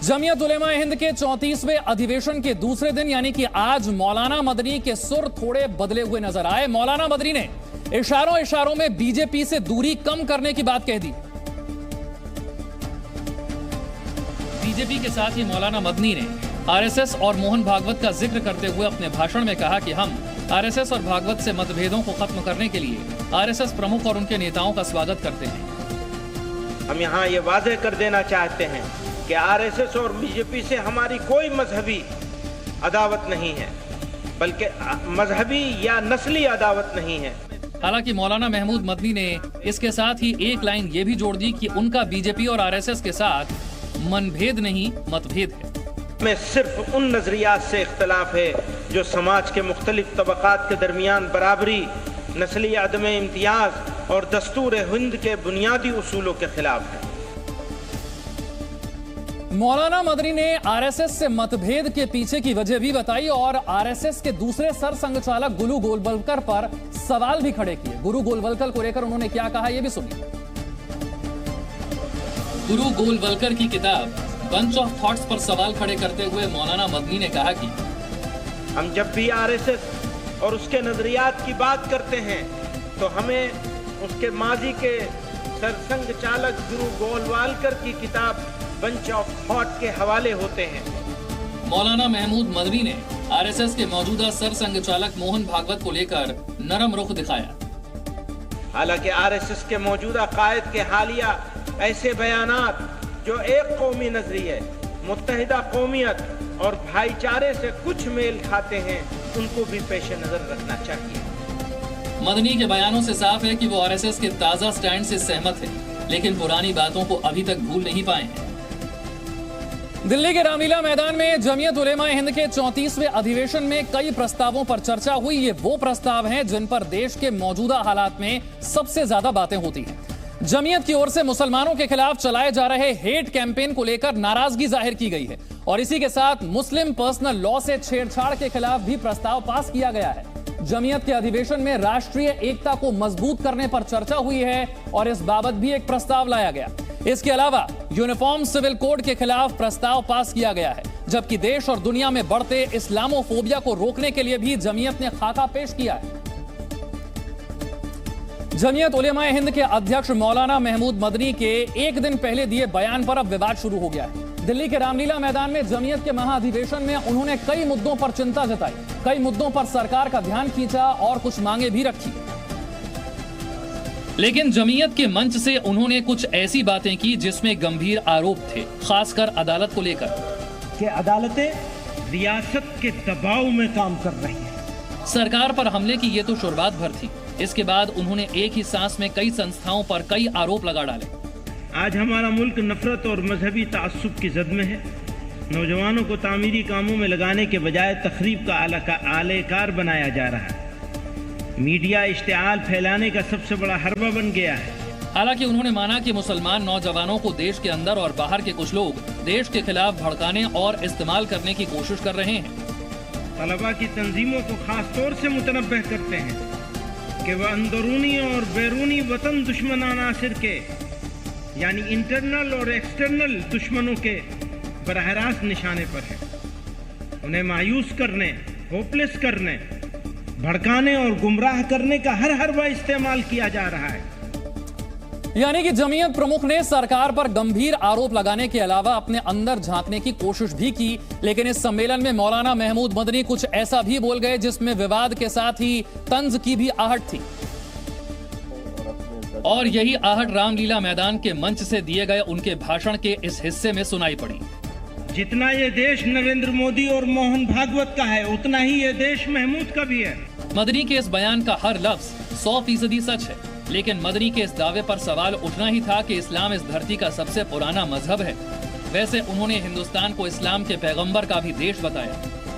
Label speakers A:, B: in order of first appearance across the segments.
A: जमीयत उलेमा हिंद के 34वें अधिवेशन के दूसरे दिन यानी कि आज मौलाना मदनी के सुर थोड़े बदले हुए नजर आए। मौलाना मदनी ने इशारों में बीजेपी से दूरी कम करने की बात कह दी। बीजेपी के साथ ही मौलाना मदनी ने आरएसएस और मोहन भागवत का जिक्र करते हुए अपने भाषण में कहा कि हम आरएसएस और भागवत से मतभेदों को खत्म करने के लिए आरएसएस प्रमुख और उनके नेताओं का स्वागत करते हैं।
B: हम यहाँ ये वादे कर देना चाहते हैं कि आरएसएस और बीजेपी से हमारी कोई मजहबी अदावत नहीं है, बल्कि मजहबी या नस्ली अदावत नहीं है।
A: हालांकि मौलाना महमूद मदनी ने इसके साथ ही एक लाइन ये भी जोड़ दी कि उनका बीजेपी और आरएसएस के साथ मनभेद नहीं मतभेद है।
B: में सिर्फ उन नजरियात से इख्तलाफ है जो समाज के मुख्तलिफ तबकात के दरमियान बराबरी, नस्ली अदम इम्तियाज और दस्तूर हिंद के बुनियादी उसूलों के खिलाफ है।
A: मौलाना मदनी ने आरएसएस से मतभेद के पीछे की वजह भी बताई और आरएसएस के दूसरे सरसंघचालक गुरु गोलवलकर पर सवाल भी खड़े किए। गुरु गोलवलकर को लेकर उन्होंने क्या कहा, यह भी सुनिए। गुरु गोलवलकर की किताब बंच ऑफ थॉट्स पर सवाल खड़े करते हुए मौलाना मदनी ने कहा कि
B: हम जब भी आरएसएस और उसके नजरियात की बात करते हैं तो हमें उसके माजी के सरसंघ चालक गुरु गोलवालकर की किताब बंच ऑफ थॉट के हवाले होते हैं।
A: मौलाना महमूद मदनी ने आरएसएस के मौजूदा सरसंघ चालक मोहन भागवत को लेकर नरम रुख दिखाया।
B: हालांकि आरएसएस के मौजूदा कायद के हालिया ऐसे बयानात जो एक कौमी नजरिए, मुत्तहिदा कौमियत और भाईचारे से कुछ मेल खाते हैं, उनको भी पेश नजर रखना चाहिए।
A: मदनी के बयानों से साफ है कि वो आरएसएस के ताजा स्टैंड से सहमत है, लेकिन पुरानी बातों को अभी तक भूल नहीं पाए हैं। दिल्ली के रामलीला मैदान में जमीयत उलेमा हिंद के 34वें अधिवेशन में कई प्रस्तावों पर चर्चा हुई। ये वो प्रस्ताव हैं जिन पर देश के मौजूदा हालात में सबसे ज्यादा बातें होती हैं। जमीयत की ओर से मुसलमानों के खिलाफ चलाए जा रहे हेट कैंपेन को लेकर नाराजगी जाहिर की गई है और इसी के साथ मुस्लिम पर्सनल लॉ से छेड़छाड़ के खिलाफ भी प्रस्ताव पास किया गया है। जमीयत के अधिवेशन में राष्ट्रीय एकता को मजबूत करने पर चर्चा हुई है और इस बाबत भी एक प्रस्ताव लाया गया। इसके अलावा यूनिफॉर्म सिविल कोड के खिलाफ प्रस्ताव पास किया गया है, जबकि देश और दुनिया में बढ़ते इस्लामोफोबिया को रोकने के लिए भी जमीयत ने खाका पेश किया है। जमीयत उलेमा हिंद के अध्यक्ष मौलाना महमूद मदनी के एक दिन पहले दिए बयान पर अब विवाद शुरू हो गया है। दिल्ली के रामलीला मैदान में जमीयत के महाधिवेशन में उन्होंने कई मुद्दों पर चिंता जताई, कई मुद्दों पर सरकार का ध्यान खींचा और कुछ मांगे भी रखी। लेकिन जमीयत के मंच से उन्होंने कुछ ऐसी बातें की जिसमें गंभीर आरोप थे, खासकर अदालत को लेकर
B: कि अदालतें रियासत के दबाव में काम कर रही हैं।
A: सरकार पर हमले की ये तो शुरुआत भर थी। इसके बाद उन्होंने एक ही सांस में कई संस्थाओं पर कई आरोप लगा डाले।
B: आज हमारा मुल्क नफरत और मजहबी तासुब की जद में है। नौजवानों को तामीरी कामों में लगाने के बजाय तखरीब का आलेकार बनाया जा रहा है। मीडिया इश्तिआल फैलाने का सबसे बड़ा हरबा बन गया है।
A: हालांकि उन्होंने माना कि मुसलमान नौजवानों को देश के अंदर और बाहर के कुछ लोग देश के खिलाफ भड़काने और इस्तेमाल करने की कोशिश कर रहे हैं।
B: तलबा की तंजीमों को खास तौर से मुतनब्बह करते हैं कि वह अंदरूनी और बैरूनी वतन दुश्मनाना नासिर के यानी इंटरनल और एक्सटर्नल दुश्मनों के बराह रास्त निशाने पर है। उन्हें मायूस करने, होपलेस करने, भड़काने और गुमराह करने का हर हरबा इस्तेमाल किया जा रहा है।
A: यानी कि जमीयत प्रमुख ने सरकार पर गंभीर आरोप लगाने के अलावा अपने अंदर झांकने की कोशिश भी की, लेकिन इस सम्मेलन में मौलाना महमूद मदनी कुछ ऐसा भी बोल गए जिसमें विवाद के साथ ही तंज की भी आहट थी और यही आहट रामलीला मैदान के मंच से दिए गए उनके भाषण के इस हिस्से में सुनाई पड़ी।
B: जितना ये देश नरेंद्र मोदी और मोहन भागवत का है, उतना ही ये देश महमूद का भी है।
A: मदनी के इस बयान का हर लफ्ज 100% सच है, लेकिन मदनी के इस दावे पर सवाल उठना ही था कि इस्लाम इस धरती का सबसे पुराना मजहब है। वैसे उन्होंने हिंदुस्तान को इस्लाम के पैगंबर का भी देश बताया।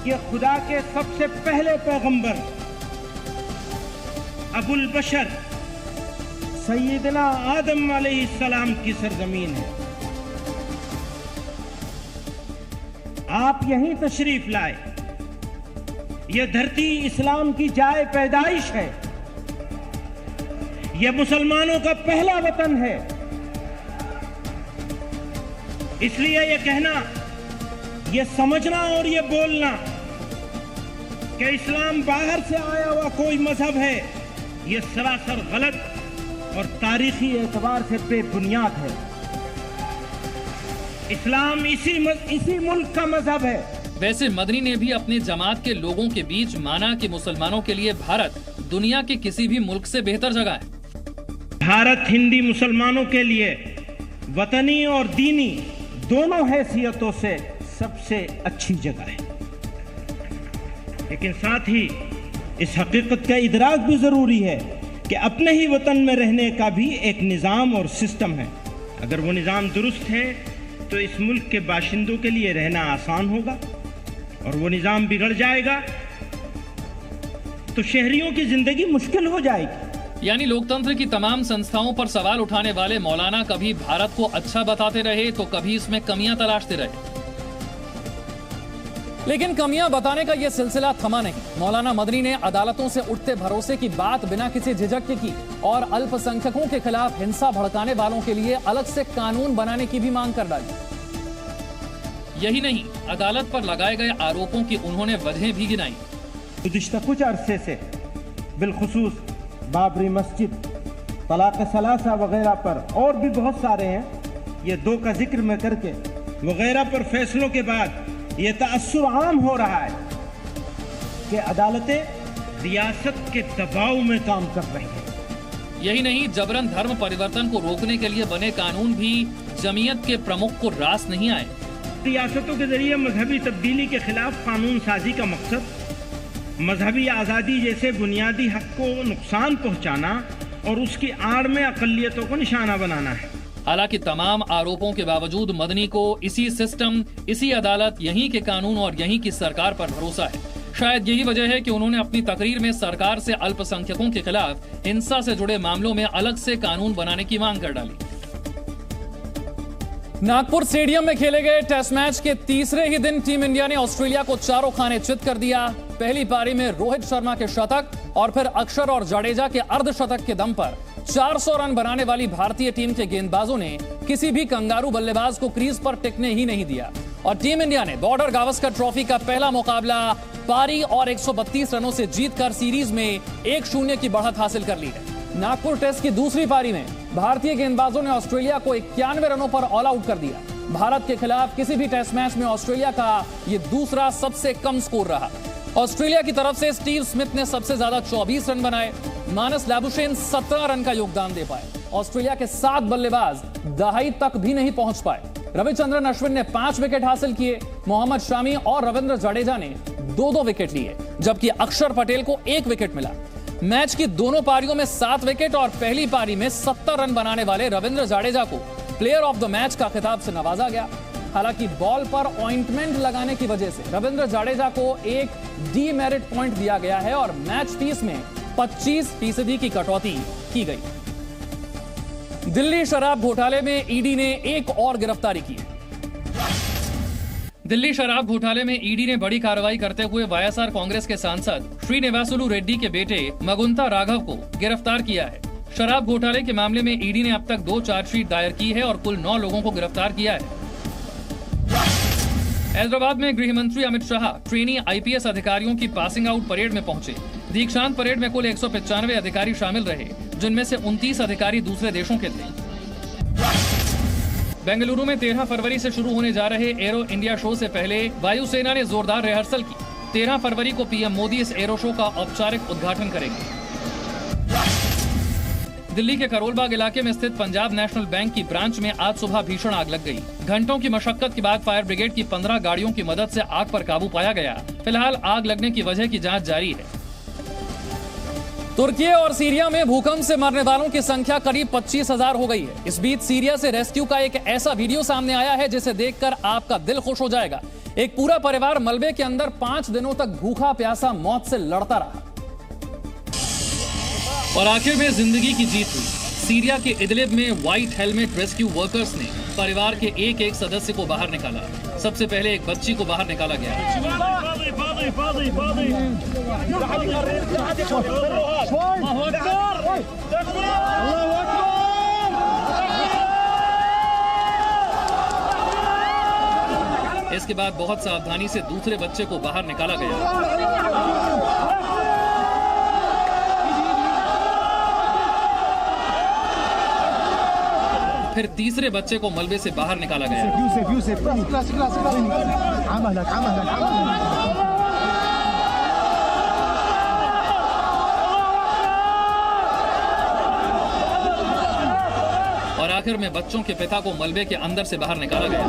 B: ये खुदा के सबसे पहले पैगंबर अबुल बशर सैयदना आदम अलैहिस्सलाम की सरजमीन है। आप यहीं तशरीफ लाए। ये धरती इस्लाम की जाए पैदाइश है। यह मुसलमानों का पहला वतन है। इसलिए यह कहना ये समझना और ये बोलना कि इस्लाम बाहर से आया हुआ कोई मजहब है, ये सरासर गलत और तारीखी एतबार से बेबुनियाद है। इस्लाम इसी मुल्क का मजहब है।
A: वैसे मदनी ने भी अपने जमात के लोगों के बीच माना कि मुसलमानों के लिए भारत दुनिया के किसी भी मुल्क से बेहतर जगह है।
B: भारत हिंदी मुसलमानों के लिए वतनी और दीनी दोनों हैसियतों से सबसे अच्छी जगह है, लेकिन साथ ही इस हकीकत का इदराक भी जरूरी है कि अपने ही वतन में रहने का भी एक निज़ाम और सिस्टम है। अगर वो निज़ाम दुरुस्त है तो इस मुल्क के बाशिंदों के लिए रहना आसान होगा, और वो निज़ाम बिगड़ जाएगा तो शहरियों की जिंदगी मुश्किल हो जाएगी।
A: यानी लोकतंत्र की तमाम संस्थाओं पर सवाल उठाने वाले मौलाना कभी भारत को अच्छा बताते रहे तो कभी इसमें कमियां तलाशते रहे, लेकिन कमियां बताने का यह सिलसिला थमा नहीं। मौलाना मदनी ने अदालतों से उठते भरोसे की बात बिना किसी झिझक के की और अल्पसंख्यकों के खिलाफ हिंसा भड़काने वालों के लिए अलग से कानून बनाने की भी मांग कर डाली। यही नहीं, अदालत पर लगाए गए आरोपों की उन्होंने वजह भी गिनाई।
B: गुज़िश्ता कुछ अरसे से बिलखुसूस बाबरी मस्जिद, तलाक सलासा वगैरह पर, और भी बहुत सारे हैं, ये दो का जिक्र में करके वगैरह पर फैसलों के बाद ये तअस्सुर आम हो रहा है कि अदालतें रियासत के दबाव में काम कर रही हैं।
A: यही नहीं, जबरन धर्म परिवर्तन को रोकने के लिए बने कानून भी जमीयत के प्रमुख को रास नहीं आए।
B: रियासतों के जरिए मजहबी तब्दीली के खिलाफ कानून साजी का मकसद मजहबी आज़ादी जैसे बुनियादी हक को नुकसान पहुंचाना और उसकी आड़ में अक़लियतों को निशाना बनाना है।
A: हालांकि तमाम आरोपों के बावजूद मदनी को इसी सिस्टम, इसी अदालत, यहीं के कानून और यहीं की सरकार पर भरोसा है। शायद यही वजह है कि उन्होंने अपनी तकरीर में सरकार से अल्पसंख्यकों के खिलाफ हिंसा से जुड़े मामलों में अलग से कानून बनाने की मांग कर डाली। नागपुर स्टेडियम में खेले गए टेस्ट मैच के तीसरे ही दिन टीम इंडिया ने ऑस्ट्रेलिया को चारों खाने चित कर दिया। पहली पारी में रोहित शर्मा के शतक और फिर अक्षर और जडेजा के अर्धशतक के दम पर 400 रन बनाने वाली भारतीय टीम के गेंदबाजों ने किसी भी कंगारू बल्लेबाज को क्रीज पर टिकने ही नहीं दिया और टीम इंडिया ने बॉर्डर गावस्कर ट्रॉफी का पहला मुकाबला पारी और 132 रनों से जीतकर सीरीज में 1-0 की बढ़त हासिल कर ली है। नागपुर टेस्ट की दूसरी पारी में भारतीय गेंदबाजों ने ऑस्ट्रेलिया को 91 रनों पर ऑल आउट कर दिया। भारत के खिलाफ किसी भी टेस्ट मैच में ऑस्ट्रेलिया का यह दूसरा सबसे कम स्कोर रहा। ऑस्ट्रेलिया की तरफ से स्टीव स्मिथ ने सबसे ज्यादा 24 रन बनाए, मानस लाबुशेन 17 रन का योगदान दे पाए। ऑस्ट्रेलिया के 7 बल्लेबाज दहाई तक भी नहीं पहुंच पाए। रविचंद्रन अश्विन ने 5 विकेट हासिल किए, मोहम्मद शामी और रविंद्र जडेजा ने 2-2 विकेट लिए, जबकि अक्षर पटेल को 1 विकेट मिला। मैच की दोनों पारियों में 7 विकेट और पहली पारी में 70 रन बनाने वाले रविंद्र जडेजा को प्लेयर ऑफ द मैच का खिताब से नवाजा गया। हालांकि बॉल पर ऑइंटमेंट लगाने की वजह से रविंद्र जडेजा को एक डीमेरिट पॉइंट दिया गया है और मैच फीस में 25% की कटौती की गई। दिल्ली शराब घोटाले में ईडी ने एक और गिरफ्तारी की है। दिल्ली शराब घोटाले में ईडी ने बड़ी कार्रवाई करते हुए वाईएसआर कांग्रेस के सांसद श्रीनिवासुलु रेड्डी के बेटे मगुंता राघव को गिरफ्तार किया है। शराब घोटाले के मामले में ईडी ने अब तक 2 चार्जशीट दायर की है और कुल 9 लोगों को गिरफ्तार किया है। हैदराबाद में गृह मंत्री अमित शाह ट्रेनी आईपीएस अधिकारियों की पासिंग आउट परेड में पहुंचे। दीक्षांत परेड में कुल 195 अधिकारी शामिल रहे, जिनमें से 29 अधिकारी दूसरे देशों के थे। बेंगलुरु में 13 फरवरी से शुरू होने जा रहे एरो इंडिया शो से पहले वायुसेना ने जोरदार रिहर्सल की। 13 फरवरी को पीएम मोदी इस एरो शो का औपचारिक उद्घाटन करेंगे। दिल्ली के करोलबाग इलाके में स्थित पंजाब नेशनल बैंक की ब्रांच में आज सुबह भीषण आग लग गई। घंटों की मशक्कत के बाद फायर ब्रिगेड की 15 गाड़ियों की मदद से आग पर काबू पाया गया। फिलहाल आग लगने की वजह की जांच जारी है। तुर्की और सीरिया में भूकंप से मरने वालों की संख्या करीब 25,000 हो गई है। इस बीच सीरिया से रेस्क्यू का एक ऐसा वीडियो सामने आया है जिसे देखकर आपका दिल खुश हो जाएगा। एक पूरा परिवार मलबे के अंदर 5 दिनों तक भूखा प्यासा मौत से लड़ता रहा और आखिर में जिंदगी की जीत हुई। सीरिया के इदलिब में व्हाइट हेलमेट रेस्क्यू वर्कर्स ने परिवार के एक सदस्य को बाहर निकाला। सबसे पहले एक बच्ची को बाहर निकाला गया। इसके बाद बहुत सावधानी से दूसरे बच्चे को बाहर निकाला गया। फिर तीसरे बच्चे को मलबे से बाहर निकाला गया। और आखिर में बच्चों के पिता को मलबे के अंदर से बाहर निकाला गया।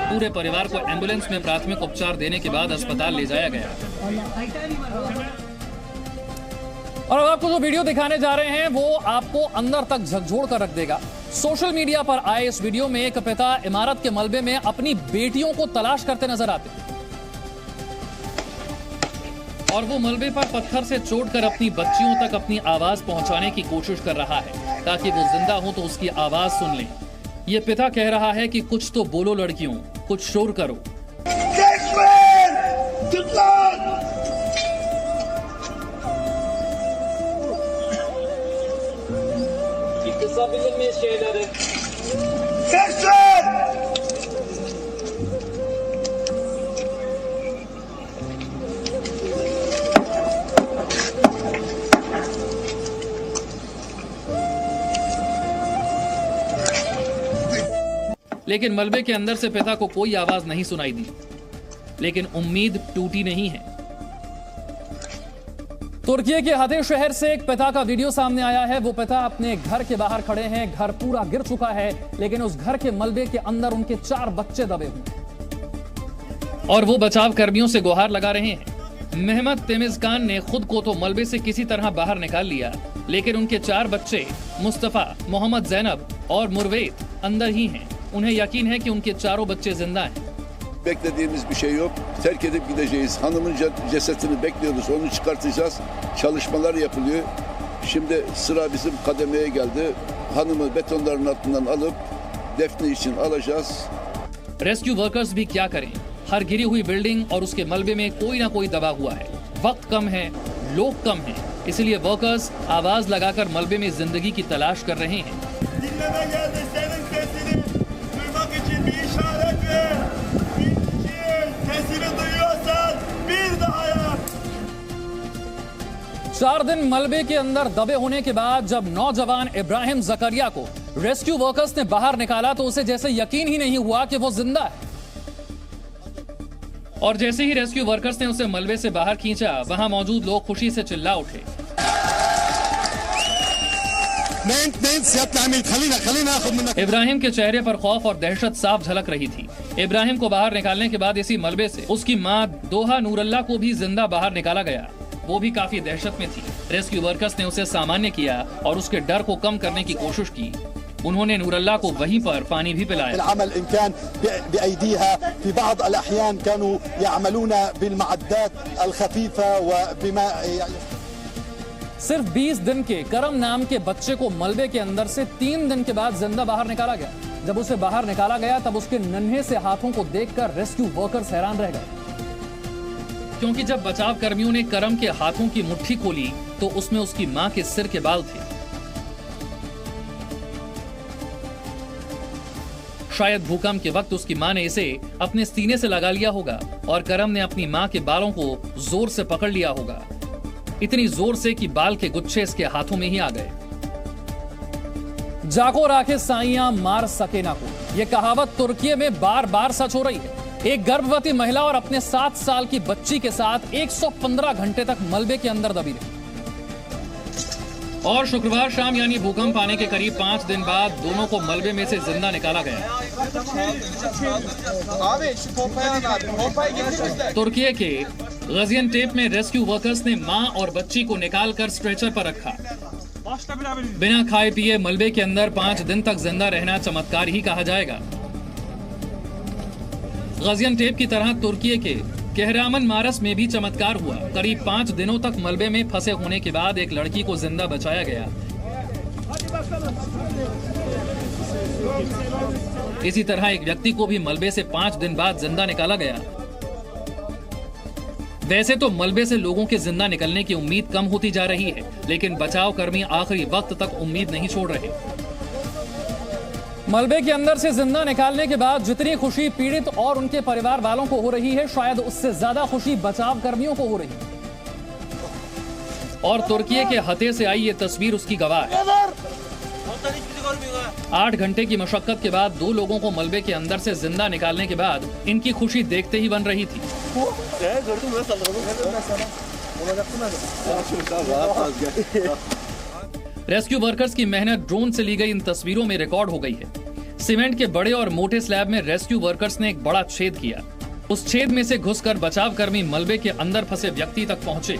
A: पूरे परिवार को एम्बुलेंस में प्राथमिक उपचार देने के बाद अस्पताल ले जाया गया। और अब आपको जो वीडियो दिखाने जा रहे हैं वो आपको अंदर तक झकझोर कर रख देगा। सोशल मीडिया पर आए इस वीडियो में एक पिता इमारत के मलबे में अपनी बेटियों को तलाश करते नजर आते और वो मलबे पर पत्थर से चोटकर अपनी बच्चियों तक अपनी आवाज पहुंचाने की कोशिश कर रहा है ताकि वो जिंदा हो तो उसकी आवाज सुन लें। ये पिता कह रहा है कि कुछ तो बोलो लड़कियों, कुछ शोर करो। लेकिन मलबे के अंदर से पिता को कोई आवाज नहीं सुनाई दी, लेकिन उम्मीद टूटी नहीं है। तुर्की के हदे शहर से एक पिता का वीडियो सामने आया है। वो पिता अपने घर के बाहर खड़े हैं, घर पूरा गिर चुका है, लेकिन उस घर के मलबे के अंदर उनके 4 बच्चे दबे हुए और वो बचाव कर्मियों से गुहार लगा रहे हैं। मेहमद तेमिजकान ने खुद को तो मलबे से किसी तरह बाहर निकाल लिया, लेकिन उनके 4 बच्चे मुस्तफा, मोहम्मद जैनब और मुरवेद अंदर ही हैं। उन्हें यकीन है कि उनके 4 बच्चे जिंदा हैं।
C: Beklediğimiz bir şey yok. Terk edip gideceğiz. Hanımın cesetini bekliyoruz. Onu çıkartacağız. Çalışmalar yapılıyor. Şimdi sıra bizim kademeye geldi. Hanımı betonların altından alıp defne için alacağız.
A: Rescue workers भी क्या करें? हर गिरी हुई बिल्डिंग और उसके मलबे में कोई ना कोई दबा हुआ है। वक्त कम है, लोग कम हैं, इसलिए वर्कर्स आवाज लगाकर मलबे में जिंदगी की तलाश कर रहे हैं। 4 दिन मलबे के अंदर दबे होने के बाद जब नौजवान इब्राहिम जकरिया को रेस्क्यू वर्कर्स ने बाहर निकाला तो उसे जैसे यकीन ही नहीं हुआ कि वो जिंदा है। और जैसे ही रेस्क्यू वर्कर्स ने उसे मलबे से बाहर खींचा, वहां मौजूद लोग खुशी से चिल्ला उठे। इब्राहिम के चेहरे पर खौफ और दहशत साफ झलक रही थी। इब्राहिम को बाहर निकालने के बाद इसी मलबे से उसकी मां दोहा नूरल्ला को भी जिंदा बाहर निकाला गया। वो भी काफी दहशत में थी। रेस्क्यू वर्कर्स ने उसे सामान्य किया और उसके डर को कम करने की कोशिश की। उन्होंने नूरल्ला को वहीं पर पानी भी पिलाया। सिर्फ 20 दिन के करम नाम के बच्चे को मलबे के अंदर से 3 दिन के बाद जिंदा बाहर निकाला गया। जब उसे बाहर निकाला गया तब उसके नन्हे से हाथों को देखकर रेस्क्यू वर्कर्स हैरान रह गए, क्योंकि जब बचाव कर्मियों ने करम के हाथों की मुट्ठी खोली तो उसमें उसकी मां के सिर के बाल थे। शायद भूकंप के वक्त उसकी मां ने इसे अपने सीने से लगा लिया होगा और करम ने अपनी मां के बालों को जोर से पकड़ लिया होगा, इतनी जोर से कि बाल के गुच्छे इसके हाथों में ही आ गए। जाको राखे साइयां मार सके ना को, यह कहावत तुर्की में बार बार सच हो रही है। एक गर्भवती महिला और अपने 7 साल की बच्ची के साथ 115 घंटे तक मलबे के अंदर दबी रही और शुक्रवार शाम यानी भूकंप आने के करीब 5 दिन बाद दोनों को मलबे में से जिंदा निकाला गया। तुर्की के गाजियान्टेप में रेस्क्यू वर्कर्स ने मां और बच्ची को निकालकर स्ट्रेचर पर रखा। बिना खाए पिए मलबे के अंदर 5 दिन तक जिंदा रहना चमत्कार ही कहा जाएगा। गाजियान्टेप की तरह तुर्की के कहरामन मारस में भी चमत्कार हुआ। करीब 5 दिनों तक मलबे में फंसे होने के बाद एक लड़की को जिंदा बचाया गया। इसी तरह एक व्यक्ति को भी मलबे से 5 दिन बाद जिंदा निकाला गया। वैसे तो मलबे से लोगों के जिंदा निकलने की उम्मीद कम होती जा रही है, लेकिन बचाव कर्मी आखिरी वक्त तक उम्मीद नहीं छोड़ रहे। मलबे के अंदर से जिंदा निकालने के बाद जितनी खुशी पीड़ित और उनके परिवार वालों को हो रही है, शायद उससे ज्यादा खुशी बचाव कर्मियों को हो रही है। और तुर्की के हते से आई ये तस्वीर उसकी गवाह है। 8 घंटे की मशक्कत के बाद 2 लोगों को मलबे के अंदर से जिंदा निकालने के बाद इनकी खुशी देखते ही बन रही थी। रेस्क्यू वर्कर्स की मेहनत ड्रोन से ली गई इन तस्वीरों में रिकॉर्ड हो गई है। सीमेंट के बड़े और मोटे स्लैब में रेस्क्यू वर्कर्स ने एक बड़ा छेद किया। उस छेद में से घुसकर बचाव कर्मी मलबे के अंदर फंसे व्यक्ति तक पहुंचे,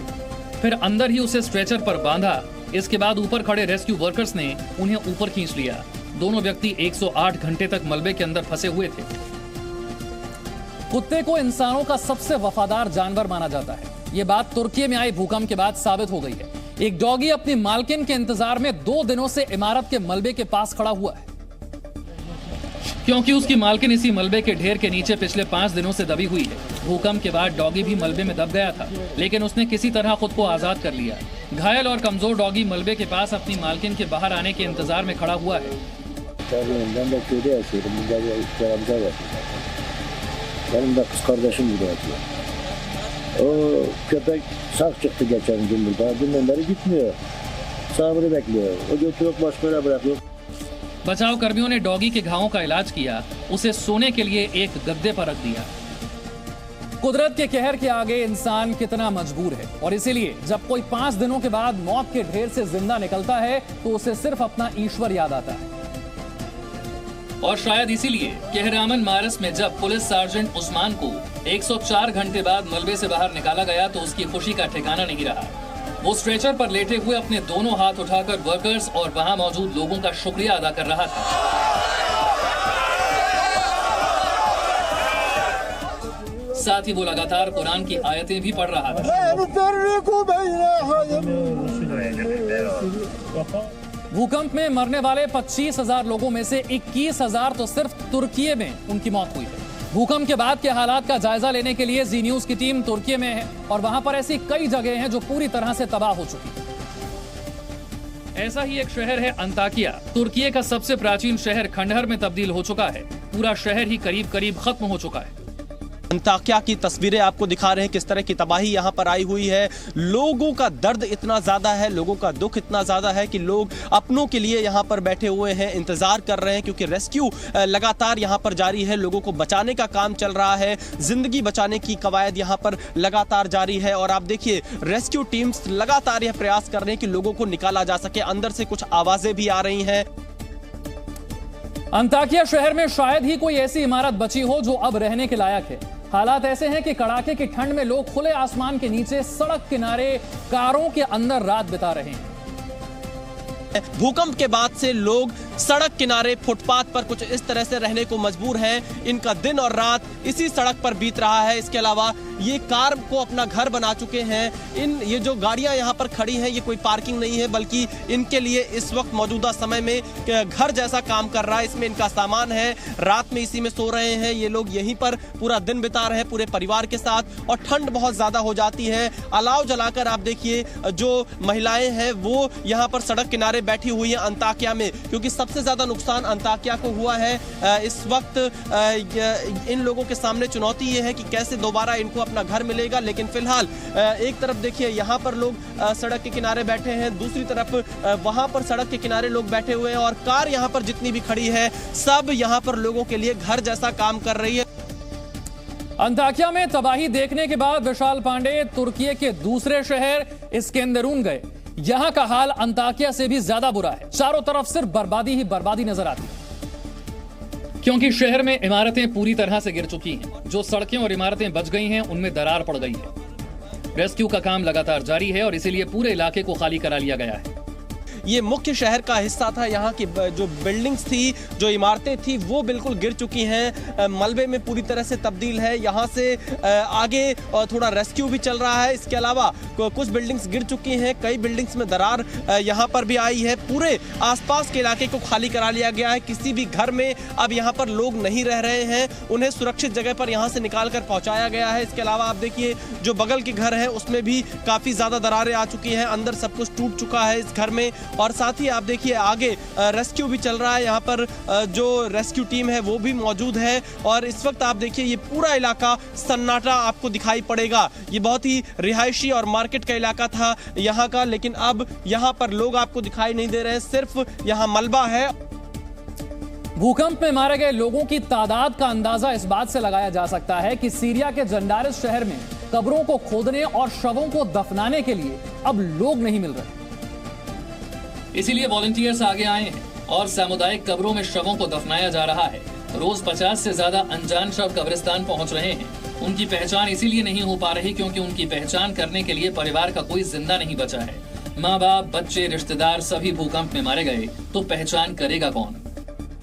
A: फिर अंदर ही उसे स्ट्रेचर पर बांधा। इसके बाद ऊपर खड़े रेस्क्यू वर्कर्स ने उन्हें ऊपर खींच लिया। दोनों व्यक्ति 108 घंटे तक मलबे के अंदर फंसे हुए थे। कुत्ते को इंसानों का सबसे वफादार जानवर माना जाता है। ये बात तुर्की में आए भूकंप के बाद साबित हो गई है। एक डॉगी अपनी मालकिन के इंतजार में 2 दिनों से इमारत के मलबे के पास खड़ा हुआ है, क्योंकि उसकी मालकिन इसी मलबे के ढेर के नीचे पिछले 5 दिनों से दबी हुई है। भूकंप के बाद डॉगी भी मलबे में दब गया था, लेकिन उसने किसी तरह खुद को आजाद कर लिया। घायल और कमजोर डॉगी मलबे के पास अपनी मालकिन के बाहर आने के इंतजार में खड़ा हुआ है।
D: Benim de kız kardeşim burada yatıyor. O köpek sağ çıktı geçen gün burada. Dünden beri gitmiyor. Sabrı bekliyor. O götürüp başka yere bırakıyor.
A: बचाव कर्मियों ने डॉगी के घावों का इलाज किया, उसे सोने के लिए एक गद्दे पर रख दिया। कुदरत के कहर के आगे इंसान कितना मजबूर है, और इसीलिए जब कोई 5 दिनों के बाद मौत के ढेर से जिंदा निकलता है तो उसे सिर्फ अपना ईश्वर याद आता है। और शायद इसीलिए कहरामन मारस में जब पुलिस सार्जेंट उस्मान को 104 घंटे बाद मलबे से बाहर निकाला गया तो उसकी खुशी का ठिकाना नहीं रहा। वो स्ट्रेचर पर लेटे हुए अपने दोनों हाथ उठाकर वर्कर्स और वहां मौजूद लोगों का शुक्रिया अदा कर रहा था। साथ ही वो लगातार कुरान की आयतें भी पढ़ रहा था। भूकंप में मरने वाले 25,000 लोगों में से 21,000 तो सिर्फ तुर्की में उनकी मौत हुई है। भूकंप के बाद के हालात का जायजा लेने के लिए जी न्यूज की टीम तुर्की में है, और वहां पर ऐसी कई जगह हैं जो पूरी तरह से तबाह हो चुकी है। ऐसा ही एक शहर है अंताकिया। तुर्की का सबसे प्राचीन शहर खंडहर में तब्दील हो चुका है। पूरा शहर ही करीब करीब खत्म हो चुका है।
E: अंताकिया की तस्वीरें आपको दिखा रहे हैं, किस तरह की तबाही यहाँ पर आई हुई है। लोगों का दर्द इतना ज्यादा है, लोगों का दुख इतना ज्यादा है कि लोग अपनों के लिए यहाँ पर बैठे हुए हैं, इंतजार कर रहे हैं, क्योंकि रेस्क्यू लगातार यहाँ पर जारी है। लोगों को बचाने का काम चल रहा है, जिंदगी बचाने की कवायद यहाँ पर लगातार जारी है। और आप देखिए रेस्क्यू टीम्स लगातार यह प्रयास कर रहे हैं कि लोगों को निकाला जा सके। अंदर से कुछ आवाजें भी आ रही हैं।
A: अंताकिया शहर में शायद ही कोई ऐसी इमारत बची हो जो अब रहने के लायक है। हालात ऐसे हैं कि कड़ाके की ठंड में लोग खुले आसमान के नीचे सड़क किनारे कारों के अंदर रात बिता रहे हैं।
E: भूकंप के बाद से लोग सड़क किनारे फुटपाथ पर कुछ इस तरह से रहने को मजबूर हैं। इनका दिन और रात इसी सड़क पर बीत रहा है। इसके अलावा ये कार को अपना घर बना चुके हैं। ये जो गाड़ियां यहाँ पर खड़ी हैं, ये कोई पार्किंग नहीं है, बल्कि इनके लिए इस वक्त मौजूदा समय में घर जैसा काम कर रहा है। इसमें इनका सामान है, रात में इसी में सो रहे हैं। ये लोग यहीं पर पूरा दिन बिता रहे हैं पूरे परिवार के साथ। और ठंड बहुत ज्यादा हो जाती है। अलाव जलाकर आप देखिए जो महिलाएं हैं वो यहाँ पर सड़क किनारे बैठी हुई है अंताकिया में, क्योंकि सबसे ज्यादा नुकसान अंताकिया को हुआ है। इस वक्त इन लोगों के सामने चुनौती ये है कि कैसे दोबारा इनको अपना घर मिलेगा। लेकिन फिलहाल एक तरफ देखिए यहाँ पर लोग सड़क के किनारे बैठे हैं, दूसरी तरफ वहां पर सड़क के किनारे लोग बैठे हुए हैं, और कार यहाँ पर जितनी भी खड़ी है सब यहाँ पर लोगों के लिए घर जैसा काम कर रही है।
A: अंताकिया में तबाही देखने के बाद विशाल पांडे तुर्की के दूसरे शहर इस्केंदरून गए। यहां का हाल अंताकिया से भी ज्यादा बुरा है। चारों तरफ सिर्फ बर्बादी ही बर्बादी नजर आती है, क्योंकि शहर में इमारतें पूरी तरह से गिर चुकी हैं। जो सड़कें और इमारतें बच गई हैं उनमें दरार पड़ गई है। रेस्क्यू का काम लगातार जारी है और इसीलिए पूरे इलाके को खाली करा लिया गया है।
E: ये मुख्य शहर का हिस्सा था। यहाँ की जो बिल्डिंग्स थी, जो इमारतें थी, वो बिल्कुल गिर चुकी हैं, मलबे में पूरी तरह से तब्दील है। यहाँ से आगे थोड़ा रेस्क्यू भी चल रहा है। इसके अलावा कुछ बिल्डिंग्स गिर चुकी हैं, कई बिल्डिंग्स में दरार यहाँ पर भी आई है। पूरे आसपास के इलाके को खाली करा लिया गया है। किसी भी घर में अब यहाँ पर लोग नहीं रह रहे हैं, उन्हें सुरक्षित जगह पर यहाँ से निकाल कर पहुंचाया गया है। इसके अलावा आप देखिए जो बगल के घर है उसमें भी काफी ज्यादा दरारें आ चुकी हैं, अंदर सब कुछ टूट चुका है इस घर में। और साथ ही आप देखिए आगे रेस्क्यू भी चल रहा है। यहाँ पर जो रेस्क्यू टीम है वो भी मौजूद है और इस वक्त आप देखिए ये पूरा इलाका सन्नाटा आपको दिखाई पड़ेगा। ये बहुत ही रिहायशी और मार्केट का इलाका था यहाँ का, लेकिन अब यहाँ पर लोग आपको दिखाई नहीं दे रहे हैं, सिर्फ यहाँ मलबा है।
A: भूकंप में मारे गए लोगों की तादाद का अंदाजा इस बात से लगाया जा सकता है कि सीरिया के जंडारिस शहर में कब्रों को खोदने और शवों को दफनाने के लिए अब लोग नहीं मिल रहे।
F: इसीलिए वॉलंटियर्स आगे आए हैं और सामुदायिक कब्रों में शवों को दफनाया जा रहा है। रोज 50 से ज्यादा अनजान शव कब्रिस्तान पहुंच रहे हैं। उनकी पहचान इसीलिए नहीं हो पा रही क्योंकि उनकी पहचान करने के लिए परिवार का कोई जिंदा नहीं बचा है। माँ बाप, बच्चे, रिश्तेदार सभी भूकंप में मारे गए तो पहचान करेगा कौन?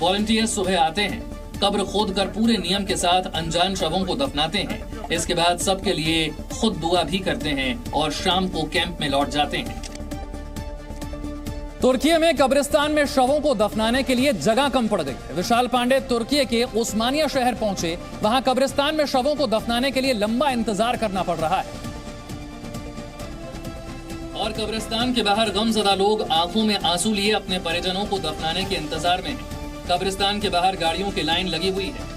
F: वॉलंटियर्स सुबह आते हैं, कब्र खोद कर पूरे नियम के साथ अनजान शवों को दफनाते हैं। इसके बाद सबके लिए खुद दुआ भी करते हैं और शाम को कैंप में लौट जाते हैं।
A: तुर्की में कब्रिस्तान में शवों को दफनाने के लिए जगह कम पड़ गई। विशाल पांडे तुर्की के उस्मानिया शहर पहुंचे। वहां कब्रिस्तान में शवों को दफनाने के लिए लंबा इंतजार करना पड़ रहा है
F: और कब्रिस्तान के बाहर गमजदा लोग आंखों में आंसू लिए अपने परिजनों को दफनाने के इंतजार में हैं। कब्रिस्तान के बाहर गाड़ियों की लाइन लगी हुई है।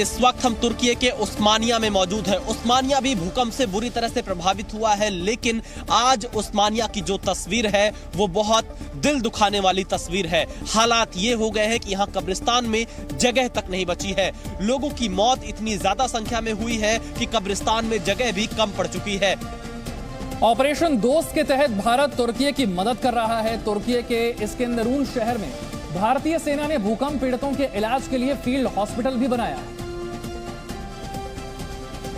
E: इस वक्त हम तुर्की के उस्मानिया में मौजूद है। उस्मानिया भी भूकंप से बुरी तरह से प्रभावित हुआ है, लेकिन आज उस्मानिया की जो तस्वीर है वो बहुत दिल दुखाने वाली तस्वीर है। हालात ये हो गए हैं कि यहाँ कब्रिस्तान में जगह तक नहीं बची है। लोगों की मौत इतनी ज्यादा संख्या में हुई है कि कब्रिस्तान में जगह भी कम पड़ चुकी है।
A: ऑपरेशन दोस्त के तहत भारत तुर्की की मदद कर रहा है। तुर्की के इस्कंदरून शहर में भारतीय सेना ने भूकंप पीड़ितों के इलाज के लिए फील्ड हॉस्पिटल भी बनाया है,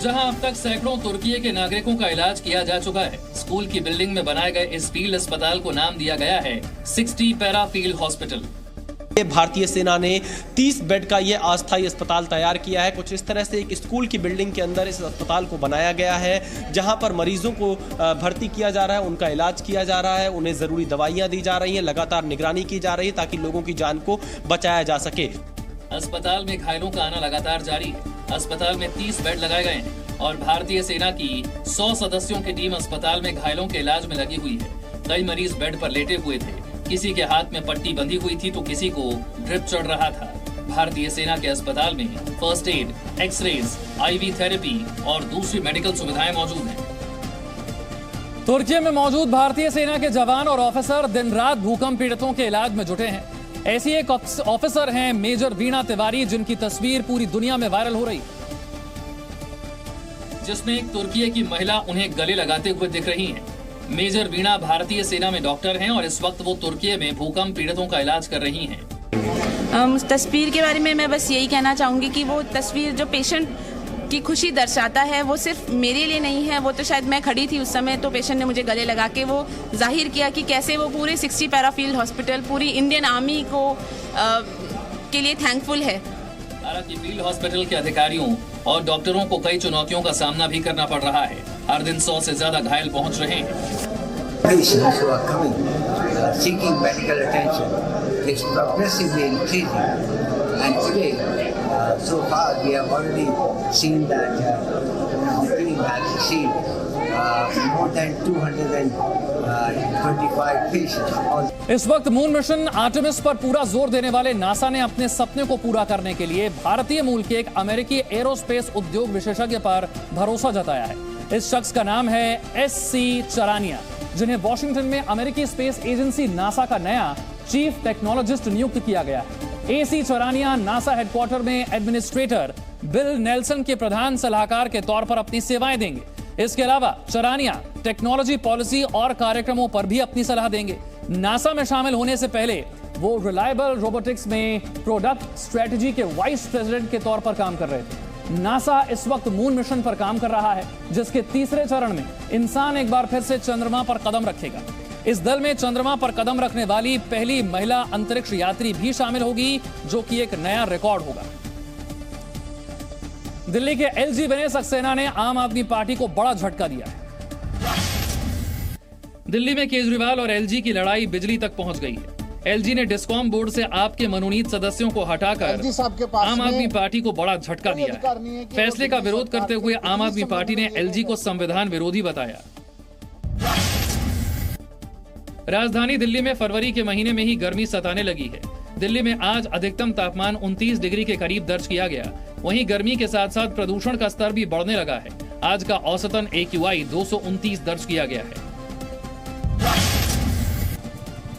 F: जहां अब तक सैकड़ों तुर्की के नागरिकों का इलाज किया जा चुका है। स्कूल की बिल्डिंग में बनाए गए इस फील्ड अस्पताल को नाम दिया गया है 60 पैरा फील्ड हॉस्पिटल।
E: भारतीय सेना ने 30 बेड का ये अस्थायी अस्पताल तैयार किया है। कुछ इस तरह से एक स्कूल की बिल्डिंग के अंदर इस अस्पताल को बनाया गया है, जहां पर मरीजों को भर्ती किया जा रहा है, उनका इलाज किया जा रहा है, उन्हें जरूरी दवाइयां दी जा रही हैं, लगातार निगरानी की जा रही है ताकि लोगों की जान को बचाया जा सके।
F: अस्पताल में घायलों का आना लगातार जारी है। अस्पताल में 30 बेड लगाए गए हैं और भारतीय सेना की 100 सदस्यों की टीम अस्पताल में घायलों के इलाज में लगी हुई है। कई मरीज बेड पर लेटे हुए थे, किसी के हाथ में पट्टी बंधी हुई थी तो किसी को ड्रिप चढ़ रहा था। भारतीय सेना के अस्पताल में first aid, x rays, IV therapy और दूसरी मेडिकल सुविधाएं मौजूद हैं।
A: तुर्की में मौजूद भारतीय सेना के जवान और ऑफिसर दिन रात भूकंप पीड़ितों के इलाज में जुटे हैं। ऐसी एक ऑफिसर हैं मेजर वीणा तिवारी, जिनकी तस्वीर पूरी दुनिया में वायरल हो रही,
F: जिसमें एक तुर्की की महिला उन्हें गले लगाते हुए दिख रही हैं। मेजर वीणा भारतीय सेना में डॉक्टर हैं और इस वक्त वो तुर्की में भूकंप पीड़ितों का इलाज कर रही हैं।
G: उस तस्वीर के बारे में मैं बस यही कहना चाहूँगी कि वो तस्वीर जो पेशेंट की खुशी दर्शाता है वो सिर्फ मेरे लिए नहीं है। वो तो शायद मैं खड़ी थी उस समय, तो पेशेंट ने मुझे गले लगा के वो जाहिर किया कि कैसे वो पूरे 60 पैरा फील्ड हॉस्पिटल, पूरी इंडियन आर्मी को के लिए थैंकफुल है।
F: हालांकि फील्ड हॉस्पिटल के अधिकारियों और डॉक्टरों को कई चुनौतियों का सामना भी करना पड़ रहा है। हर दिन 100 से ज्यादा घायल पहुंच रहे हैं।
H: Patients who are coming, seeking medical attention, is progressively increasing, and today, so far, we have already seen that the team has received more than 225 patients.
A: इस वक्त मून मिशन आर्टेमिस पर पूरा जोर देने वाले नासा ने अपने सपने को पूरा करने के लिए भारतीय मूल के एक अमेरिकी एरोस्पेस उद्योग विशेषज्ञ पर भरोसा जताया है। इस शख्स का नाम है SC चरानिया, जिन्हें वॉशिंगटन में अमेरिकी स्पेस एजेंसी नासा का नया चीफ टेक्नोलॉजिस्ट नियुक्त किया गया है। AC चरानिया नासा हेडक्वार्टर में एडमिनिस्ट्रेटर बिल नेल्सन के प्रधान सलाहकार के तौर पर अपनी सेवाएं देंगे। इसके अलावा चरानिया टेक्नोलॉजी पॉलिसी और कार्यक्रमों पर भी अपनी सलाह देंगे। नासा में शामिल होने से पहले वो रिलायबल रोबोटिक्स में प्रोडक्ट स्ट्रेटजी के वाइस प्रेसिडेंट के तौर पर काम कर रहे थे। नासा इस वक्त मून मिशन पर काम कर रहा है, जिसके तीसरे चरण में इंसान एक बार फिर से चंद्रमा पर कदम रखेगा। इस दल में चंद्रमा पर कदम रखने वाली पहली महिला अंतरिक्ष यात्री भी शामिल होगी, जो कि एक नया रिकॉर्ड होगा। दिल्ली के एलजी विनय सक्सेना ने आम आदमी पार्टी को बड़ा झटका दिया है।
F: दिल्ली में केजरीवाल और एलजी की लड़ाई बिजली तक पहुंच गई है। एलजी ने डिस्कॉम बोर्ड से आपके मनोनीत सदस्यों को हटाकर आम आदमी पार्टी को बड़ा झटका दिया है। फैसले का विरोध करते हुए आम आदमी पार्टी ने एलजी को संविधान विरोधी बताया। राजधानी दिल्ली में फरवरी के महीने में ही गर्मी सताने लगी है। दिल्ली में आज अधिकतम तापमान 29 डिग्री के करीब दर्ज किया गया। वहीं गर्मी के साथ साथ प्रदूषण का स्तर भी बढ़ने लगा है। आज का औसतन AQI 229 दर्ज किया गया है।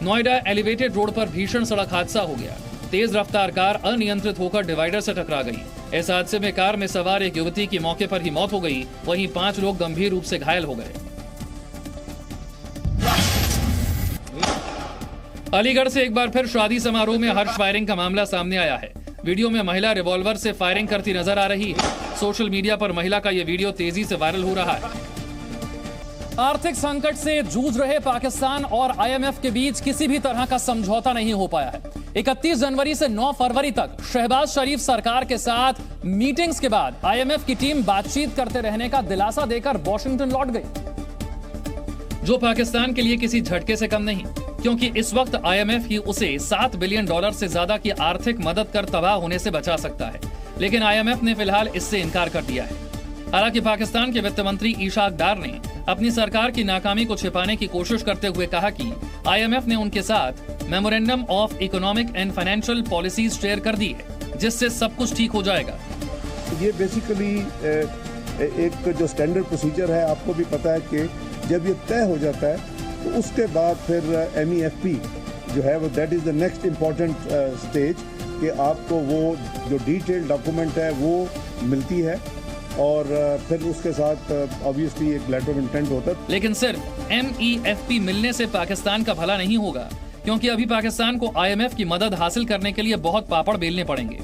F: नोएडा एलिवेटेड रोड पर भीषण सड़क हादसा हो गया। तेज रफ्तार कार अनियंत्रित होकर डिवाइडर से टकरा गई। इस हादसे में कार में सवार एक युवती की मौके पर ही मौत हो गई, वहीं 5 लोग गंभीर रूप से घायल हो गए। अलीगढ़ से एक बार फिर शादी समारोह में हर्ष फायरिंग का मामला सामने आया है। वीडियो में महिला रिवॉल्वर से फायरिंग करती नजर आ रही है। सोशल मीडिया पर महिला का यह वीडियो तेजी से वायरल हो रहा है।
A: आर्थिक संकट से जूझ रहे पाकिस्तान और IMF के बीच किसी भी तरह का समझौता नहीं हो पाया है। 31 जनवरी से 9 फरवरी तक शहबाज शरीफ सरकार के साथ मीटिंग्स के बाद IMF की टीम बातचीत करते रहने का दिलासा देकर वॉशिंगटन लौट गई,
F: जो पाकिस्तान के लिए किसी झटके से कम नहीं, क्योंकि इस वक्त IMF ही उसे $7 बिलियन से ज्यादा की आर्थिक मदद कर तबाह होने से बचा सकता है। लेकिन IMF ने फिलहाल इससे इनकार कर दिया है। हालांकि पाकिस्तान के वित्त मंत्री इशाक डार ने अपनी सरकार की नाकामी को छिपाने की कोशिश करते हुए कहा कि IMF ने उनके साथ memorandum of economic and financial policies share कर दी है, जिससे सब कुछ ठीक हो जाएगा।
I: ये बेसिकली एक जो स्टैंडर्ड प्रोसीजर है, आपको भी पता है कि जब ये तय हो जाता है तो उसके बाद फिर MEFP जो है वो that is the next important stage कि आपको वो जो डिटेल डॉक्यूमेंट है वो मिलती है और फिर उसके साथ ऑब्वियसली एक लेटर ऑफ इंटेंट होता है।
F: लेकिन सिर्फ MEFP मिलने से पाकिस्तान का भला नहीं होगा, क्योंकि अभी पाकिस्तान को IMF की मदद हासिल करने के लिए बहुत पापड़ बेलने पड़ेंगे।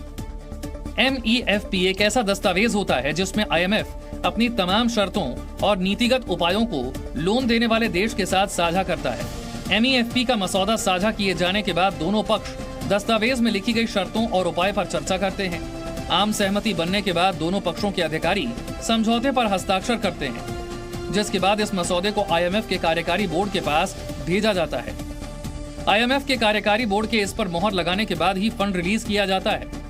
F: MEFP एक ऐसा दस्तावेज होता है जिसमें IMF अपनी तमाम शर्तों और नीतिगत उपायों को लोन देने वाले देश के साथ साझा करता है। MEFP का मसौदा साझा किए जाने के बाद दोनों पक्ष दस्तावेज में लिखी गई शर्तों और उपाय पर चर्चा करते हैं। आम सहमति बनने के बाद दोनों पक्षों के अधिकारी समझौते पर हस्ताक्षर करते हैं, जिसके बाद इस मसौदे को IMF के कार्यकारी बोर्ड के पास भेजा जाता है। IMF के कार्यकारी बोर्ड के इस पर मोहर लगाने के बाद ही फंड रिलीज किया जाता है।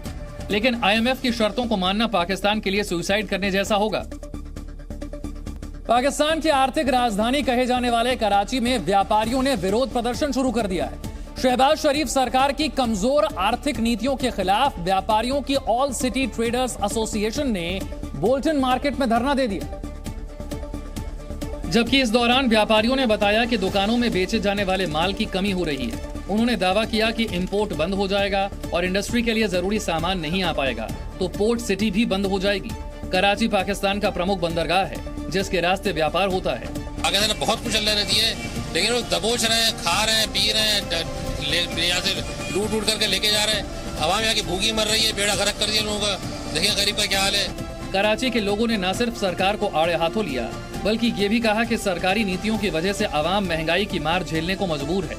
F: लेकिन IMF की शर्तों को मानना पाकिस्तान के लिए सुसाइड करने जैसा होगा।
A: पाकिस्तान की आर्थिक राजधानी कहे जाने वाले कराची में व्यापारियों ने विरोध प्रदर्शन शुरू कर दिया है। शहबाज शरीफ सरकार की कमजोर आर्थिक नीतियों के खिलाफ व्यापारियों की ऑल सिटी ट्रेडर्स एसोसिएशन ने बोल्टन मार्केट में धरना दे दिया,
F: जबकि इस दौरान व्यापारियों ने बताया कि दुकानों में बेचे जाने वाले माल की कमी हो रही है। उन्होंने दावा किया कि इंपोर्ट बंद हो जाएगा और इंडस्ट्री के लिए जरूरी सामान नहीं आ पाएगा, तो पोर्ट सिटी भी बंद हो जाएगी। कराची पाकिस्तान का प्रमुख बंदरगाह है, जिसके रास्ते व्यापार होता है।
J: पाकिस्तान ने बहुत कुछ अल्लाह ने दिए, लेकिन वो दबोच रहे हैं, खा रहे हैं, पी रहे हैं, यहाँ से लूट लूट करके लेके जा रहे हैं। आवाम यहाँ की भूखी मर रही है, बेड़ा गर्क कर दिया लोगों का। देखिए गरीब का क्या हाल है।
F: कराची के लोगों ने न सिर्फ सरकार को आड़े हाथों लिया, बल्कि ये भी कहा कि सरकारी नीतियों की वजह से आवाम महंगाई की मार झेलने को मजबूर है।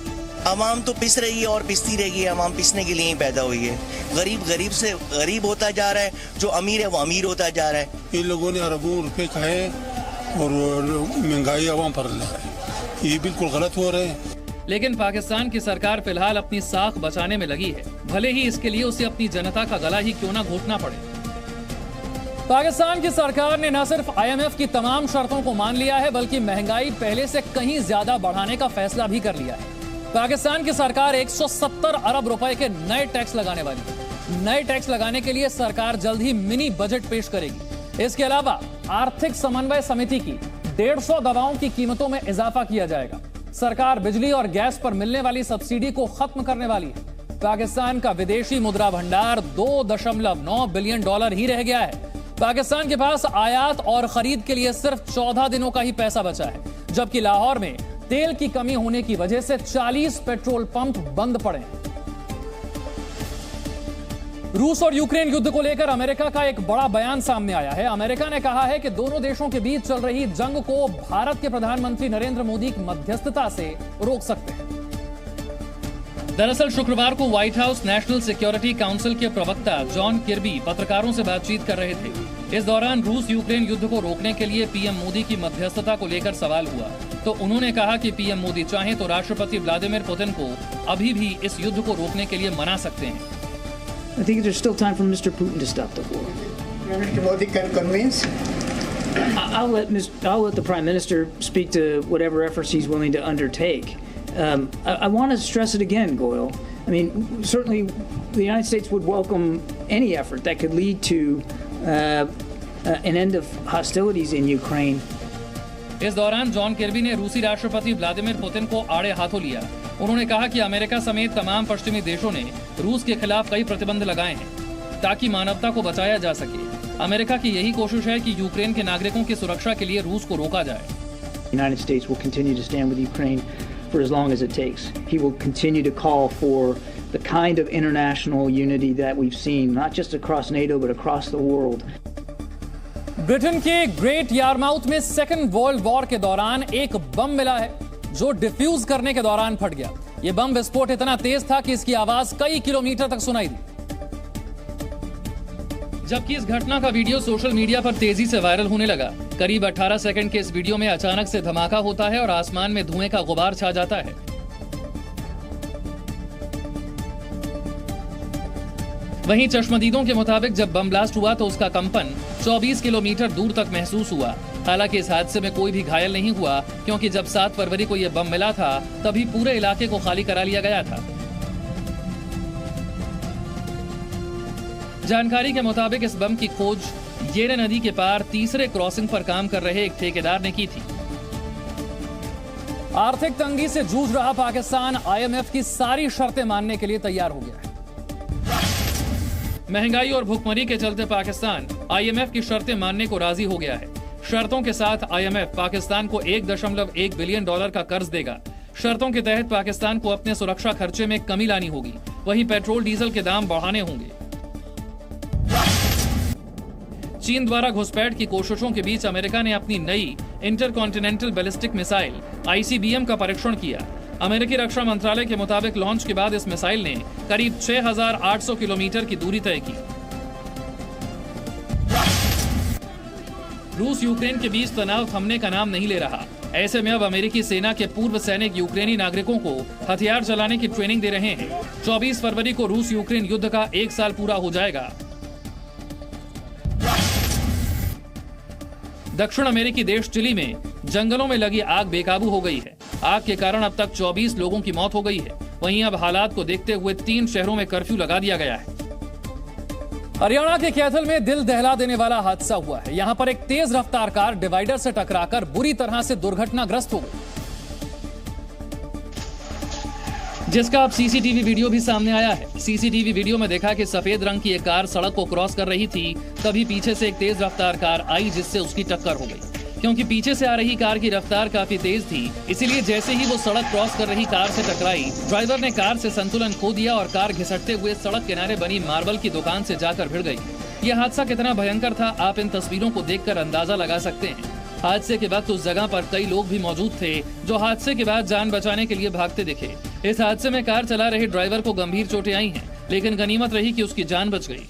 K: आवाम तो पिस रही है और पिसती रहेगी। आवाम पिसने के लिए ही पैदा हुई है। गरीब गरीब से गरीब होता जा रहा है, जो अमीर है वो अमीर होता जा रहा है।
L: इन लोगों ने अरबों रुपए खाए और महंगाई आवाम पर ला रहे हैं, ये बिल्कुल गलत हो रहे हैं।
F: लेकिन पाकिस्तान की सरकार फिलहाल अपनी साख बचाने में लगी है, भले ही इसके लिए उसे अपनी जनता का गला ही क्यों ना घोटना पड़े।
A: पाकिस्तान की सरकार ने न सिर्फ IMF की तमाम शर्तों को मान लिया है, बल्कि महंगाई पहले से कहीं ज्यादा बढ़ाने का फैसला भी कर लिया है। पाकिस्तान की सरकार 170 अरब रुपए के नए टैक्स लगाने वाली है। नए टैक्स लगाने के लिए सरकार जल्द ही मिनी बजट पेश करेगी। इसके अलावा आर्थिक समन्वय समिति की 150 दवाओं की कीमतों में इजाफा किया जाएगा। सरकार बिजली और गैस पर मिलने वाली सब्सिडी को खत्म करने वाली है। पाकिस्तान का विदेशी मुद्रा भंडार $2.9 बिलियन ही रह गया है। पाकिस्तान के पास आयात और खरीद के लिए सिर्फ 14 दिनों का ही पैसा बचा है, जबकि लाहौर में तेल की कमी होने की वजह से 40 पेट्रोल पंप बंद पड़े हैं। रूस और यूक्रेन युद्ध को लेकर अमेरिका का एक बड़ा बयान सामने आया है। अमेरिका ने कहा है कि दोनों देशों के बीच चल रही जंग को भारत के प्रधानमंत्री नरेंद्र मोदी की मध्यस्थता से रोक सकते हैं।
F: दरअसल शुक्रवार को white house national security council के प्रवक्ता जॉन किर्बी पत्रकारों से बातचीत कर रहे थे। इस दौरान रूस यूक्रेन युद्ध को रोकने के लिए पीएम मोदी की मध्यस्थता को लेकर सवाल हुआ, तो उन्होंने कहा कि पीएम मोदी चाहें तो राष्ट्रपति व्लादिमीर पुतिन को अभी भी इस युद्ध को रोकने के लिए मना सकते हैं।
M: I think there's still time for Mr. Putin to stop the war.
H: Mr. Modi can convince.
M: I'll let the Prime Minister speak to whatever efforts he's willing to undertake. I want to stress it again, Goyle. I mean, certainly the United States would welcome any effort that could lead to an end of hostilities in Ukraine.
F: इस दौरान John किर्बी ने रूसी राष्ट्रपति Vladimir Putin को आड़े हाथों लिया। उन्होंने कहा कि अमेरिका समेत तमाम पश्चिमी देशों ने रूस के खिलाफ कई प्रतिबंध लगाए हैं ताकि मानवता को बचाया जा सके। अमेरिका की यही कोशिश है कि यूक्रेन के नागरिकों की सुरक्षा के लिए रूस को रोका जाए।
M: United States will continue to stand with Ukraine for as long as it takes. He will continue to call for the kind of international unity that we've seen, not just across NATO but across the world.
A: Britain के great Yarmouth में second world war के दौरान एक बम मिला है जो diffuse करने के दौरान फट गया। यह बम विस्फोट इतना तेज था कि इसकी आवाज कई किलोमीटर तक सुनाई दी। जबकि इस घटना का वीडियो सोशल मीडिया पर तेजी से वायरल होने लगा। करीब 18 सेकंड के इस वीडियो में अचानक से धमाका होता है और आसमान में धुएं का गुबार छा जाता है। वहीं चश्मदीदों के मुताबिक जब बम ब्लास्ट हुआ तो उसका कंपन 24 किलोमीटर दूर तक महसूस हुआ। हालांकि इस हादसे में कोई भी घायल नहीं हुआ, क्योंकि जब 7 फरवरी को यह बम मिला था तभी पूरे इलाके को खाली करा लिया गया था। जानकारी के मुताबिक इस बम की खोज येरे नदी के पार तीसरे क्रॉसिंग पर काम कर रहे एक ठेकेदार ने की थी। आर्थिक तंगी से जूझ रहा पाकिस्तान IMF की सारी शर्तें मानने के लिए तैयार हो गया है।
F: महंगाई और भुखमरी के चलते पाकिस्तान IMF की शर्तें मानने को राजी हो गया है। शर्तों के साथ IMF पाकिस्तान को $1.1 बिलियन का कर्ज देगा। शर्तों के तहत पाकिस्तान को अपने सुरक्षा खर्चे में कमी लानी होगी। वहीं पेट्रोल डीजल के दाम बढ़ाने होंगे। चीन द्वारा घुसपैठ की कोशिशों के बीच अमेरिका ने अपनी नई इंटरकॉन्टिनेंटल बैलिस्टिक मिसाइल ICBM का परीक्षण किया। अमेरिकी रक्षा मंत्रालय के मुताबिक लॉन्च के बाद इस मिसाइल ने करीब 6,800 किलोमीटर की दूरी तय की। रूस यूक्रेन के बीच तनाव थमने का नाम नहीं ले रहा। ऐसे में अब अमेरिकी सेना के पूर्व सैनिक यूक्रेनी नागरिकों को हथियार चलाने की ट्रेनिंग दे रहे हैं। 24 फरवरी को रूस यूक्रेन युद्ध का 1 साल पूरा हो जाएगा। दक्षिण अमेरिकी देश चिली में जंगलों में लगी आग बेकाबू हो गई है। आग के कारण अब तक 24 लोगों की मौत हो गई है। वहीं अब हालात को देखते हुए 3 शहरों में कर्फ्यू लगा दिया गया है।
A: हरियाणा के कैथल में दिल दहला देने वाला हादसा हुआ है। यहां पर एक तेज रफ्तार कार डिवाइडर से टकराकर बुरी तरह से दुर्घटनाग्रस्त हो गई, जिसका अब सीसीटीवी वीडियो भी सामने आया है। सीसीटीवी वीडियो में देखा कि सफेद रंग की एक कार सड़क को क्रॉस कर रही थी, तभी पीछे से एक तेज रफ्तार कार आई जिससे उसकी टक्कर हो गई। क्योंकि पीछे से आ रही कार की रफ्तार काफी तेज थी, इसीलिए जैसे ही वो सड़क क्रॉस कर रही कार से टकराई, ड्राइवर ने कार से संतुलन खो दिया और कार घिसटते हुए सड़क किनारे बनी मार्बल की दुकान से जाकर भिड़ गई। यह हादसा कितना भयंकर था, आप इन तस्वीरों को देखकर अंदाजा लगा सकते हैं। हादसे के वक्त उस जगह पर कई लोग भी मौजूद थे जो हादसे के बाद जान बचाने के लिए भागते दिखे। इस हादसे में कार चला रहे ड्राइवर को गंभीर चोटें आई हैं, लेकिन गनीमत रही कि उसकी जान बच गई।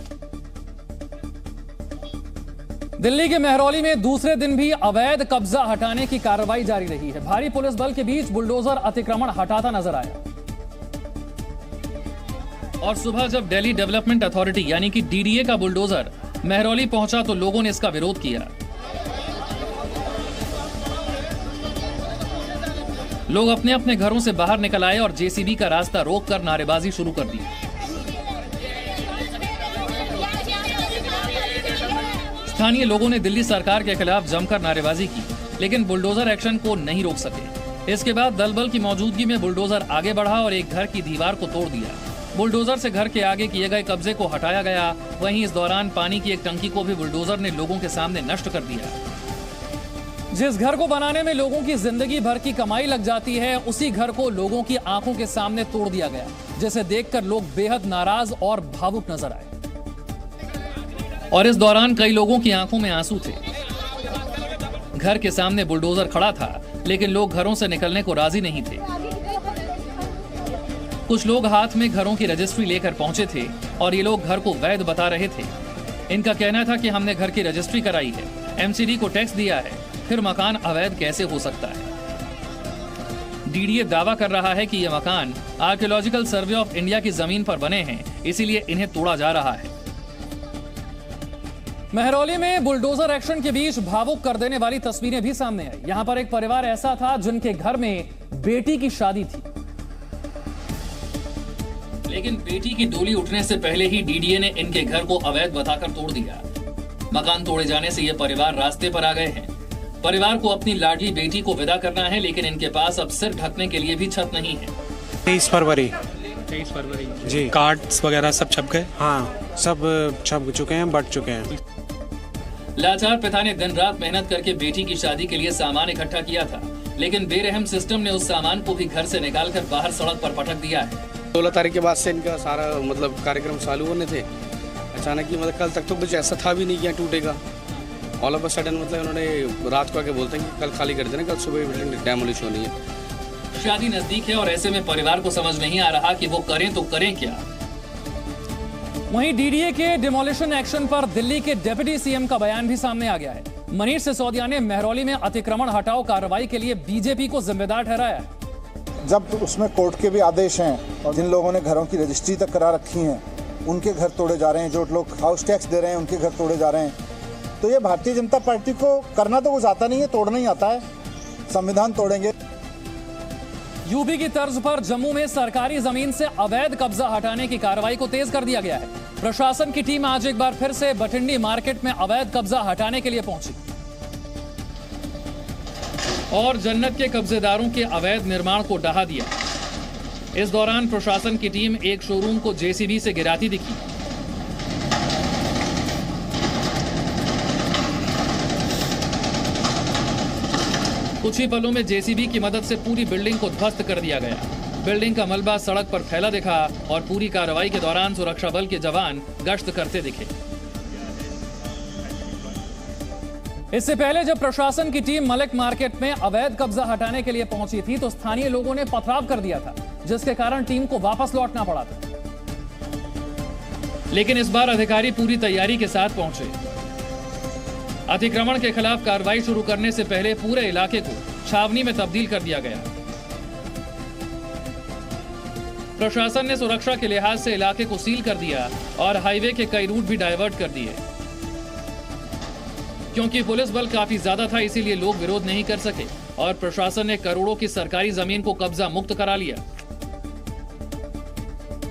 A: दिल्ली के मेहरौली में दूसरे दिन भी अवैध कब्जा हटाने की कार्रवाई जारी रही है। भारी पुलिस बल के बीच बुलडोजर अतिक्रमण हटाता नजर आया।
F: और सुबह जब दिल्ली डेवलपमेंट अथॉरिटी यानी कि DDA का बुलडोजर मेहरौली पहुंचा तो लोगों ने इसका विरोध किया। लोग अपने अपने घरों से बाहर निकल आए और JCB का रास्ता रोककर नारेबाजी शुरू कर दी। स्थानीय लोगों ने दिल्ली सरकार के खिलाफ जमकर नारेबाजी की, लेकिन बुलडोजर एक्शन को नहीं रोक सके। इसके बाद दल बल की मौजूदगी में बुलडोजर आगे बढ़ा और एक घर की दीवार को तोड़ दिया।
A: बुलडोजर से घर के आगे किए गए कब्जे को हटाया गया। वहीं इस दौरान पानी की एक टंकी को भी बुलडोजर ने लोगों के सामने नष्ट कर दिया। जिस घर को बनाने में लोगों की जिंदगी भर की कमाई लग जाती है, उसी घर को लोगों की आंखों के सामने तोड़ दिया गया, जिसे देखकर लोग बेहद नाराज और भावुक नजर आए। और इस दौरान कई लोगों की आंखों में आंसू थे। घर के सामने बुलडोजर खड़ा था, लेकिन लोग घरों से निकलने को राजी नहीं थे। कुछ लोग हाथ में घरों की रजिस्ट्री लेकर पहुंचे थे और ये लोग घर को वैध बता रहे थे। इनका कहना था कि हमने घर की रजिस्ट्री कराई है, एमसीडी को टैक्स दिया है, फिर मकान अवैध कैसे हो सकता है। डीडीए दावा कर रहा है कि ये मकान आर्कियोलॉजिकल सर्वे ऑफ इंडिया की जमीन पर बने हैं, इसीलिए इन्हें तोड़ा जा रहा है। महरौली में बुलडोजर एक्शन के बीच भावुक कर देने वाली तस्वीरें भी सामने आई। यहां पर एक परिवार ऐसा था जिनके घर में बेटी की शादी थी, लेकिन बेटी की डोली उठने से पहले ही डीडीए ने इनके घर को अवैध बताकर तोड़ दिया। मकान तोड़े जाने से ये परिवार रास्ते पर आ गए हैं। परिवार को अपनी लाडली बेटी को विदा करना है, लेकिन इनके पास अब सिर ढकने के लिए भी छत नहीं है।
N: 23 फरवरी जी, कार्ड्स वगैरह सब छप गए। हाँ, सब छप चुके हैं, बट चुके हैं।
A: लाचार पिता ने दिन रात मेहनत करके बेटी की शादी के लिए सामान इकट्ठा किया था, लेकिन बेरहम सिस्टम ने उस सामान को भी घर से निकालकर बाहर सड़क पर पटक दिया है।
O: 16 तारीख के बाद से इनका सारा कार्यक्रम चालू होने थे। अचानक ही कल तक तो कुछ ऐसा था भी नहीं कि यहाँ टूटेगा। ऑल ऑफ अ सडन उन्होंने रात को आके बोलते हैं कि कल खाली कर देना, कल सुबह बिल्डिंग डैमोलिश होनी है।
A: शादी नजदीक है और ऐसे में परिवार को समझ नहीं आ रहा कि वो करें तो करें क्या। वहीं डीडीए के डिमोलिशन एक्शन पर दिल्ली के डिप्टी सीएम का बयान भी सामने आ गया है। मनीष सिसोदिया ने महरौली में अतिक्रमण हटाओ कार्रवाई के लिए बीजेपी को जिम्मेदार ठहराया है।
P: जब उसमें कोर्ट के भी आदेश हैं और जिन लोगों ने घरों की रजिस्ट्री तक करा रखी है उनके घर तोड़े जा रहे हैं, जो लोग हाउस टैक्स दे रहे हैं उनके घर तोड़े जा रहे हैं, तो ये भारतीय जनता पार्टी को करना तो कुछ आता नहीं है, तोड़ना ही आता है। संविधान तोड़ेंगे।
A: यूपी की तर्ज पर जम्मू में सरकारी जमीन से अवैध कब्जा हटाने की कार्रवाई को तेज कर दिया गया है। प्रशासन की टीम आज एक बार फिर से बठिंडी मार्केट में अवैध कब्जा हटाने के लिए पहुंची और जन्नत के कब्जेदारों के अवैध निर्माण को ढहा दिया। इस दौरान प्रशासन की टीम एक शोरूम को जेसीबी से गिराती दिखी। कुछ ही पलों में जेसीबी की मदद से पूरी बिल्डिंग को ध्वस्त कर दिया गया। बिल्डिंग का मलबा सड़क पर फैला दिखा और पूरी कार्रवाई के दौरान सुरक्षा बल के जवान गश्त करते दिखे। इससे पहले जब प्रशासन की टीम मलिक मार्केट में अवैध कब्जा हटाने के लिए पहुंची थी तो स्थानीय लोगों ने पथराव कर दिया था, जिसके कारण टीम को वापस लौटना पड़ा था। लेकिन इस बार अधिकारी पूरी तैयारी के साथ पहुंचे। अतिक्रमण के खिलाफ कार्रवाई शुरू करने से पहले पूरे इलाके को छावनी में तब्दील कर दिया गया। प्रशासन ने सुरक्षा के लिहाज से इलाके को सील कर दिया और हाईवे के कई रूट भी डायवर्ट कर दिए। क्योंकि पुलिस बल काफी ज्यादा था, इसीलिए लोग विरोध नहीं कर सके और प्रशासन ने करोड़ों की सरकारी जमीन को कब्जा मुक्त करा लिया।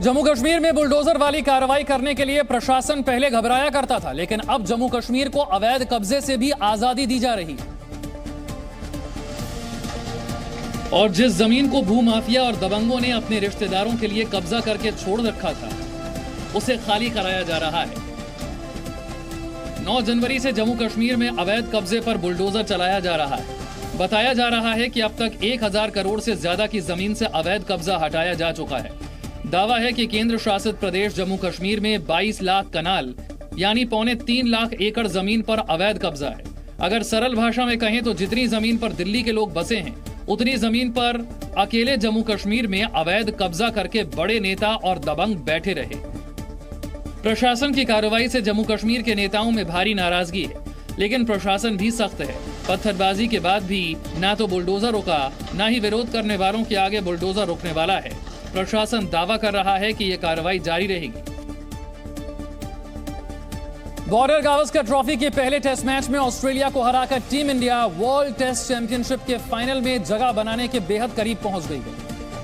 A: जम्मू कश्मीर में बुलडोजर वाली कार्रवाई करने के लिए प्रशासन पहले घबराया करता था, लेकिन अब जम्मू कश्मीर को अवैध कब्जे से भी आजादी दी जा रही है। और जिस जमीन को भूमाफिया और दबंगों ने अपने रिश्तेदारों के लिए कब्जा करके छोड़ रखा था, उसे खाली कराया जा रहा है। 9 जनवरी से जम्मू कश्मीर में अवैध कब्जे पर बुलडोजर चलाया जा रहा है। बताया जा रहा है कि अब तक 1000 करोड़ से ज्यादा की जमीन से अवैध कब्जा हटाया जा चुका है। दावा है कि केंद्र शासित प्रदेश जम्मू कश्मीर में 22 लाख कनाल यानी 3.25 लाख एकड़ जमीन पर अवैध कब्जा है। अगर सरल भाषा में कहें तो जितनी जमीन पर दिल्ली के लोग बसे हैं, उतनी जमीन पर अकेले जम्मू कश्मीर में अवैध कब्जा करके बड़े नेता और दबंग बैठे रहे। प्रशासन की कार्रवाई से जम्मू कश्मीर के नेताओं में भारी नाराजगी है, लेकिन प्रशासन भी सख्त है। पत्थरबाजी के बाद भी ना तो बुलडोजर रुका, ना ही विरोध करने वालों के आगे बुलडोजर रुकने वाला है। प्रशासन दावा कर रहा है कि यह कार्रवाई जारी रहेगी। बॉर्डर गावस्कर ट्रॉफी के पहले टेस्ट मैच में ऑस्ट्रेलिया को हराकर team India world test championship के फाइनल में जगह बनाने के बेहद करीब पहुंच गई है।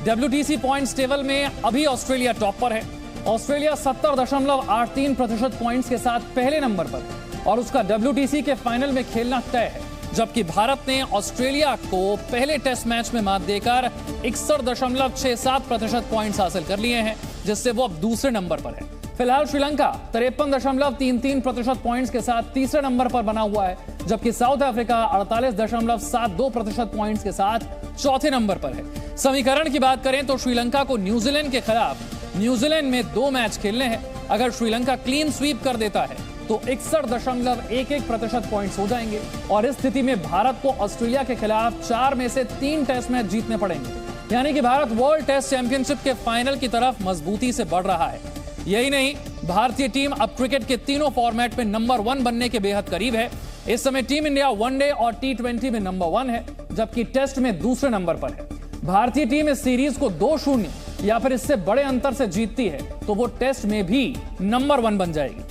A: WTC पॉइंट्स टेबल में अभी ऑस्ट्रेलिया टॉप पर है। ऑस्ट्रेलिया 70.83% पॉइंट्स के साथ पहले नंबर पर है और उसका WTC के फाइनल में खेलना तय है, जबकि भारत ने ऑस्ट्रेलिया को पहले टेस्ट मैच में मात देकर 61.67% पॉइंट्स हासिल कर लिए हैं, जिससे वो अब दूसरे नंबर पर है। फिलहाल श्रीलंका 53.33% पॉइंट्स के साथ तीसरे नंबर पर बना हुआ है, जबकि साउथ अफ्रीका 48.72% पॉइंट्स के साथ चौथे नंबर पर है। समीकरण की बात करें तो श्रीलंका को न्यूजीलैंड के खिलाफ न्यूजीलैंड में 2 मैच खेलने हैं। अगर श्रीलंका क्लीन स्वीप कर देता है तो 61.11% पॉइंट्स हो जाएंगे और इस स्थिति में भारत को ऑस्ट्रेलिया के खिलाफ 4 में से 3 टेस्ट मैच जीतने पड़ेंगे, यानी कि भारत वर्ल्ड टेस्ट चैंपियनशिप के फाइनल की तरफ मजबूती से बढ़ रहा है। यही नहीं, भारतीय टीम अब क्रिकेट के तीनों फॉर्मेट में नंबर 1 बनने के बेहद करीब है। इस समय टीम इंडिया वनडे और T20 में नंबर 1 है, जबकि टेस्ट में दूसरे नंबर पर है। भारतीय टीम इस सीरीज को 2-0 या फिर इससे बड़े अंतर से जीतती है तो वो टेस्ट में भी नंबर 1 बन जाएगी।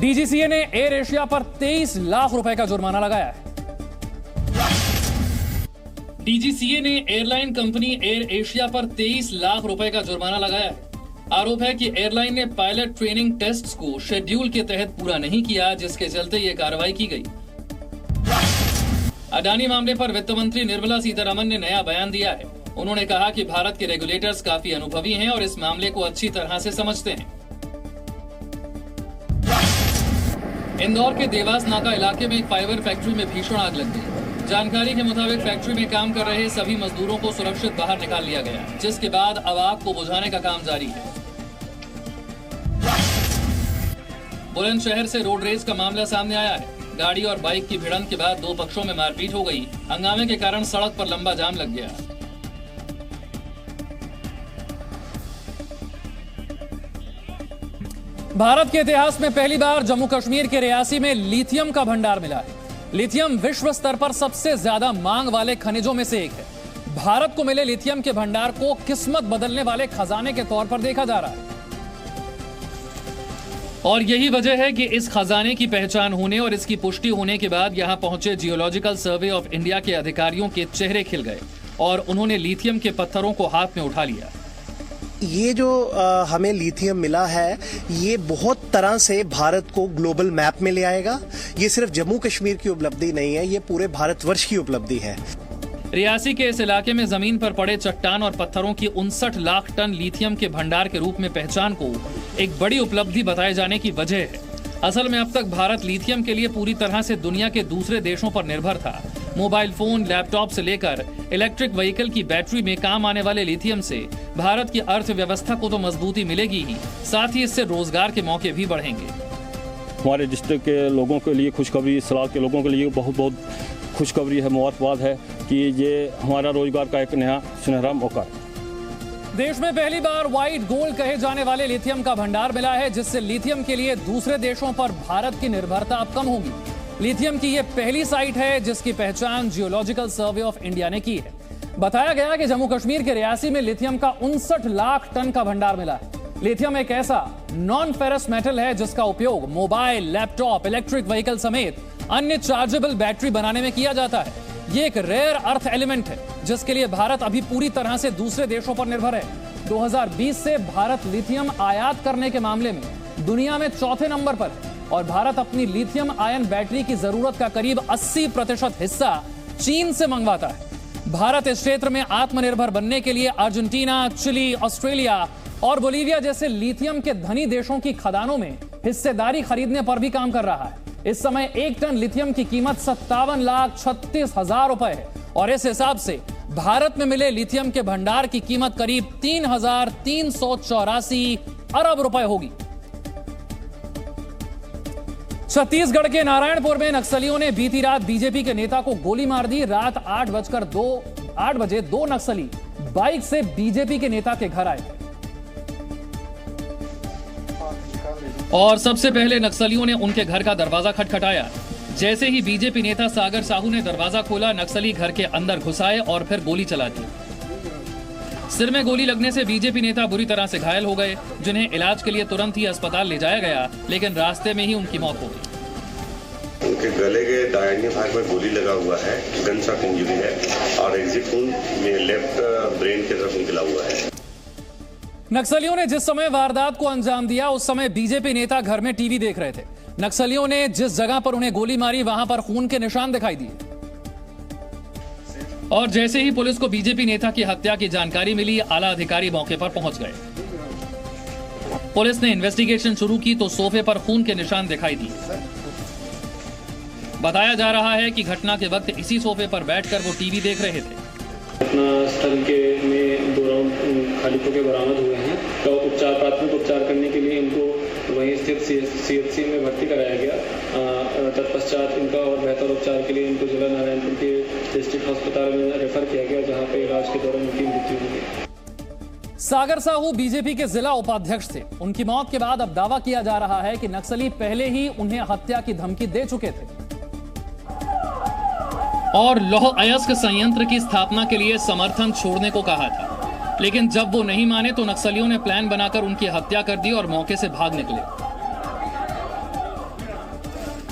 A: डीजीसीए ने एयर एशिया पर 23 लाख रुपए का जुर्माना लगाया है।
F: डीजीसीए ने एयरलाइन कंपनी एयर एशिया पर 23 लाख रुपए का जुर्माना लगाया है। आरोप है कि एयरलाइन ने पायलट ट्रेनिंग टेस्ट्स को शेड्यूल के तहत पूरा नहीं किया, जिसके चलते ये कार्रवाई की गई। अडानी मामले पर वित्त मंत्री निर्मला सीतारमण ने नया बयान दिया है। उन्होंने कहा कि भारत के रेगुलेटर्स काफी अनुभवी हैं और इस मामले को अच्छी तरह से समझते हैं। इंदौर के देवास नाका इलाके में एक फाइबर फैक्ट्री में भीषण आग लग गई। जानकारी के मुताबिक फैक्ट्री में काम कर रहे सभी मजदूरों को सुरक्षित बाहर निकाल लिया गया, जिसके बाद अब आग को बुझाने का काम जारी है। बुलंदशहर से रोड रेस का मामला सामने आया है। गाड़ी और बाइक की भिड़ंत के बाद 2 पक्षों में मारपीट हो गई। हंगामे के कारण सड़क पर लंबा जाम लग गया।
A: भारत के इतिहास में पहली बार जम्मू कश्मीर के रियासी में लिथियम का भंडार मिला है। लिथियम विश्व स्तर पर सबसे ज्यादा मांग वाले खनिजों में से एक है। भारत को मिले लिथियम के भंडार को किस्मत बदलने वाले खजाने के तौर पर देखा जा रहा है
F: और यही वजह है कि इस खजाने की पहचान होने और इसकी पुष्टि होने के बाद यहां पहुंचे जियोलॉजिकल सर्वे ऑफ इंडिया के अधिकारियों के चेहरे खिल गए और उन्होंने लिथियम के पत्थरों को हाथ में उठा लिया।
K: ये जो हमें लिथियम मिला है, ये बहुत तरह से भारत को ग्लोबल मैप में ले आएगा। ये सिर्फ जम्मू कश्मीर की उपलब्धि नहीं है, ये पूरे भारतवर्ष की उपलब्धि है।
F: रियासी के इस इलाके में जमीन पर पड़े चट्टान और पत्थरों की 59 लाख टन लिथियम के भंडार के रूप में पहचान को एक बड़ी उपलब्धि बताए जाने की वजह है। असल में अब तक भारत लिथियम के लिए पूरी तरह से दुनिया के दूसरे देशों पर निर्भर था। मोबाइल फोन, लैपटॉप से लेकर इलेक्ट्रिक व्हीकल की बैटरी में काम आने वाले लिथियम से भारत की अर्थव्यवस्था को तो मजबूती मिलेगी ही, साथ ही इससे रोजगार के मौके भी बढ़ेंगे।
Q: हमारे डिस्ट्रिक्ट के लोगों के लिए खुशखबरी, सलाल के लोगों के लिए बहुत बहुत खुशखबरी है, मुबारकबाद है कि ये हमारा रोजगार का एक नया सुनहरा मौका है।
A: देश में पहली बार व्हाइट गोल्ड कहे जाने वाले लिथियम का भंडार मिला है, जिससे लिथियम के लिए दूसरे देशों पर भारत की निर्भरता अब कम होगी। लिथियम की यह पहली साइट है जिसकी पहचान जियोलॉजिकल सर्वे ऑफ इंडिया ने की है। बताया गया कि जम्मू कश्मीर के रियासी में लिथियम का 59 लाख टन का भंडार मिला है। लिथियम एक ऐसा नॉन फेरस मेटल है जिसका उपयोग मोबाइल, लैपटॉप, इलेक्ट्रिक व्हीकल समेत अन्य चार्जेबल बैटरी बनाने में किया जाता है। ये एक रेयर अर्थ एलिमेंट है जिसके लिए भारत अभी पूरी तरह से दूसरे देशों पर निर्भर है। 2020 से भारत लिथियम आयात करने के मामले में दुनिया में चौथे नंबर पर है और भारत अपनी लिथियम आयन बैटरी की जरूरत का करीब 80% हिस्सा चीन से मंगवाता है। भारत इस क्षेत्र में आत्मनिर्भर बनने के लिए अर्जेंटीना, चिली, ऑस्ट्रेलिया और बोलीविया जैसे लिथियम के धनी देशों की खदानों में हिस्सेदारी खरीदने पर भी काम कर रहा है। इस समय 1 टन लिथियम की कीमत 57,36,000 रुपए है और इस हिसाब से भारत में मिले लिथियम के भंडार की कीमत करीब 3,384 अरब रुपए होगी। छत्तीसगढ़ के नारायणपुर में नक्सलियों ने बीती रात बीजेपी के नेता को गोली मार दी। रात 8 बजे 2 नक्सली बाइक से बीजेपी के नेता के घर आए
F: और सबसे पहले नक्सलियों ने उनके घर का दरवाजा खटखटाया। जैसे ही बीजेपी नेता सागर साहू ने दरवाजा खोला, नक्सली घर के अंदर घुस आए और फिर गोली चला दी। सिर में गोली लगने से बीजेपी नेता बुरी तरह से घायल हो गए, जिन्हें इलाज के लिए तुरंत ही अस्पताल ले जाया गया, लेकिन रास्ते में ही उनकी मौत हो गई।
R: उनके गले के दाहिने भाग में गोली लगा हुआ है, गन शॉट इंजरी है और एग्जिट खून में लेफ्ट ब्रेन की तरफ निकला हुआ है।
A: नक्सलियों ने जिस समय वारदात को अंजाम दिया उस समय बीजेपी नेता घर में टीवी देख रहे थे। नक्सलियों ने जिस जगह पर उन्हें गोली मारी वहां पर खून के निशान दिखाई दिए और जैसे ही पुलिस को बीजेपी नेता की हत्या की जानकारी मिली, आला अधिकारी मौके पर पहुंच गए। पुलिस ने इन्वेस्टिगेशन शुरू की तो सोफे पर खून के निशान दिखाई दिए। बताया जा रहा है कि घटना के वक्त इसी सोफे पर बैठकर वो टीवी देख रहे थे।
S: घटना स्थल के में 2 राउंड खाली खोखे बरामद हुए हैं। तो प्राथमिक उपचार करने के लिए इनको वहीं स्थित CHC में भर्ती कराया गया। तत्पश्चात इनका और बेहतर उपचार के लिए इनको जिला नारायणपुर के डिस्ट्रिक्ट अस्पताल में रेफर किया गया, जहां पे इलाज के दौरान उनकी मृत्यु हुई।
A: सागर साहू बीजेपी के जिला उपाध्यक्ष थे। उनकी मौत के बाद अब दावा किया जा रहा है कि नक्सली पहले ही उन्हें हत्या की धमकी दे चुके थे और लौह अयस्क संयंत्र की स्थापना के लिए समर्थन छोड़ने को कहा था, लेकिन जब वो नहीं माने तो नक्सलियों ने प्लान बनाकर उनकी हत्या कर दी और मौके से भाग निकले।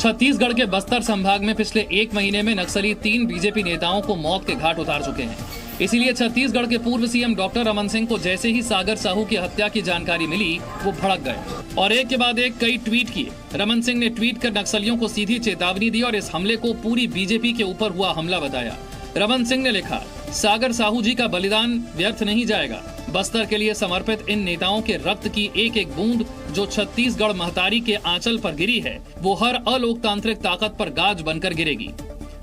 A: छत्तीसगढ़ के बस्तर संभाग में पिछले 1 महीने में नक्सली 3 बीजेपी नेताओं को मौत के घाट उतार चुके हैं। इसीलिए छत्तीसगढ़ के पूर्व सीएम डॉक्टर रमन सिंह को जैसे ही सागर साहू की हत्या की जानकारी मिली, वो भड़क गए और एक के बाद एक कई ट्वीट किए। रमन सिंह ने ट्वीट कर नक्सलियों को सीधी चेतावनी दी और इस हमले को पूरी बीजेपी के ऊपर हुआ हमला बताया। रमन सिंह ने लिखा, सागर साहू जी का बलिदान व्यर्थ नहीं जाएगा। बस्तर के लिए समर्पित इन नेताओं के रक्त की एक एक बूंद जो छत्तीसगढ़ महतारी के आंचल पर गिरी है, वो हर अलोकतांत्रिक ताकत पर गाज बनकर गिरेगी।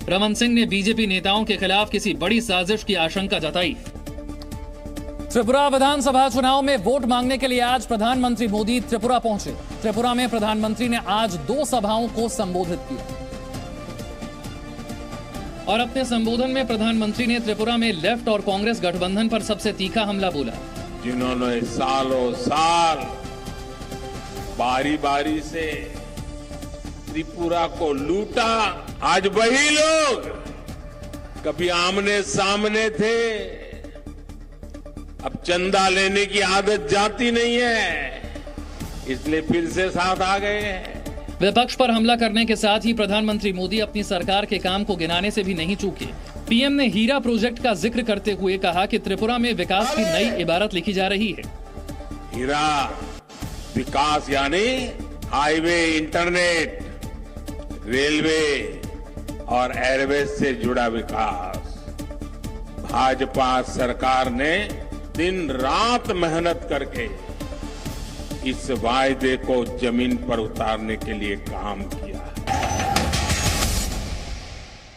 A: रमन सिंह ने बीजेपी नेताओं के खिलाफ किसी बड़ी साजिश की आशंका जताई। त्रिपुरा विधानसभा चुनाव में वोट मांगने के लिए आज प्रधानमंत्री मोदी त्रिपुरा पहुंचे। त्रिपुरा में प्रधानमंत्री ने आज 2 सभाओं को संबोधित किया और अपने संबोधन में प्रधानमंत्री ने त्रिपुरा में लेफ्ट और कांग्रेस गठबंधन पर सबसे तीखा हमला बोला।
T: जिन्होंने सालों साल बारी बारी से त्रिपुरा को लूटा, आज वही लोग कभी आमने सामने थे, अब चंदा लेने की आदत जाती नहीं है, इसलिए फिर से साथ आ गए हैं।
A: विपक्ष पर हमला करने के साथ ही प्रधानमंत्री मोदी अपनी सरकार के काम को गिनाने से भी नहीं चूके। पीएम ने हीरा प्रोजेक्ट का जिक्र करते हुए कहा कि त्रिपुरा में विकास की नई इबारत लिखी जा रही है।
T: हीरा विकास यानी हाईवे, इंटरनेट, रेलवे और एयरवेज से जुड़ा विकास। भाजपा सरकार ने दिन रात मेहनत करके इस वायदे को जमीन पर उतारने के लिए काम किया।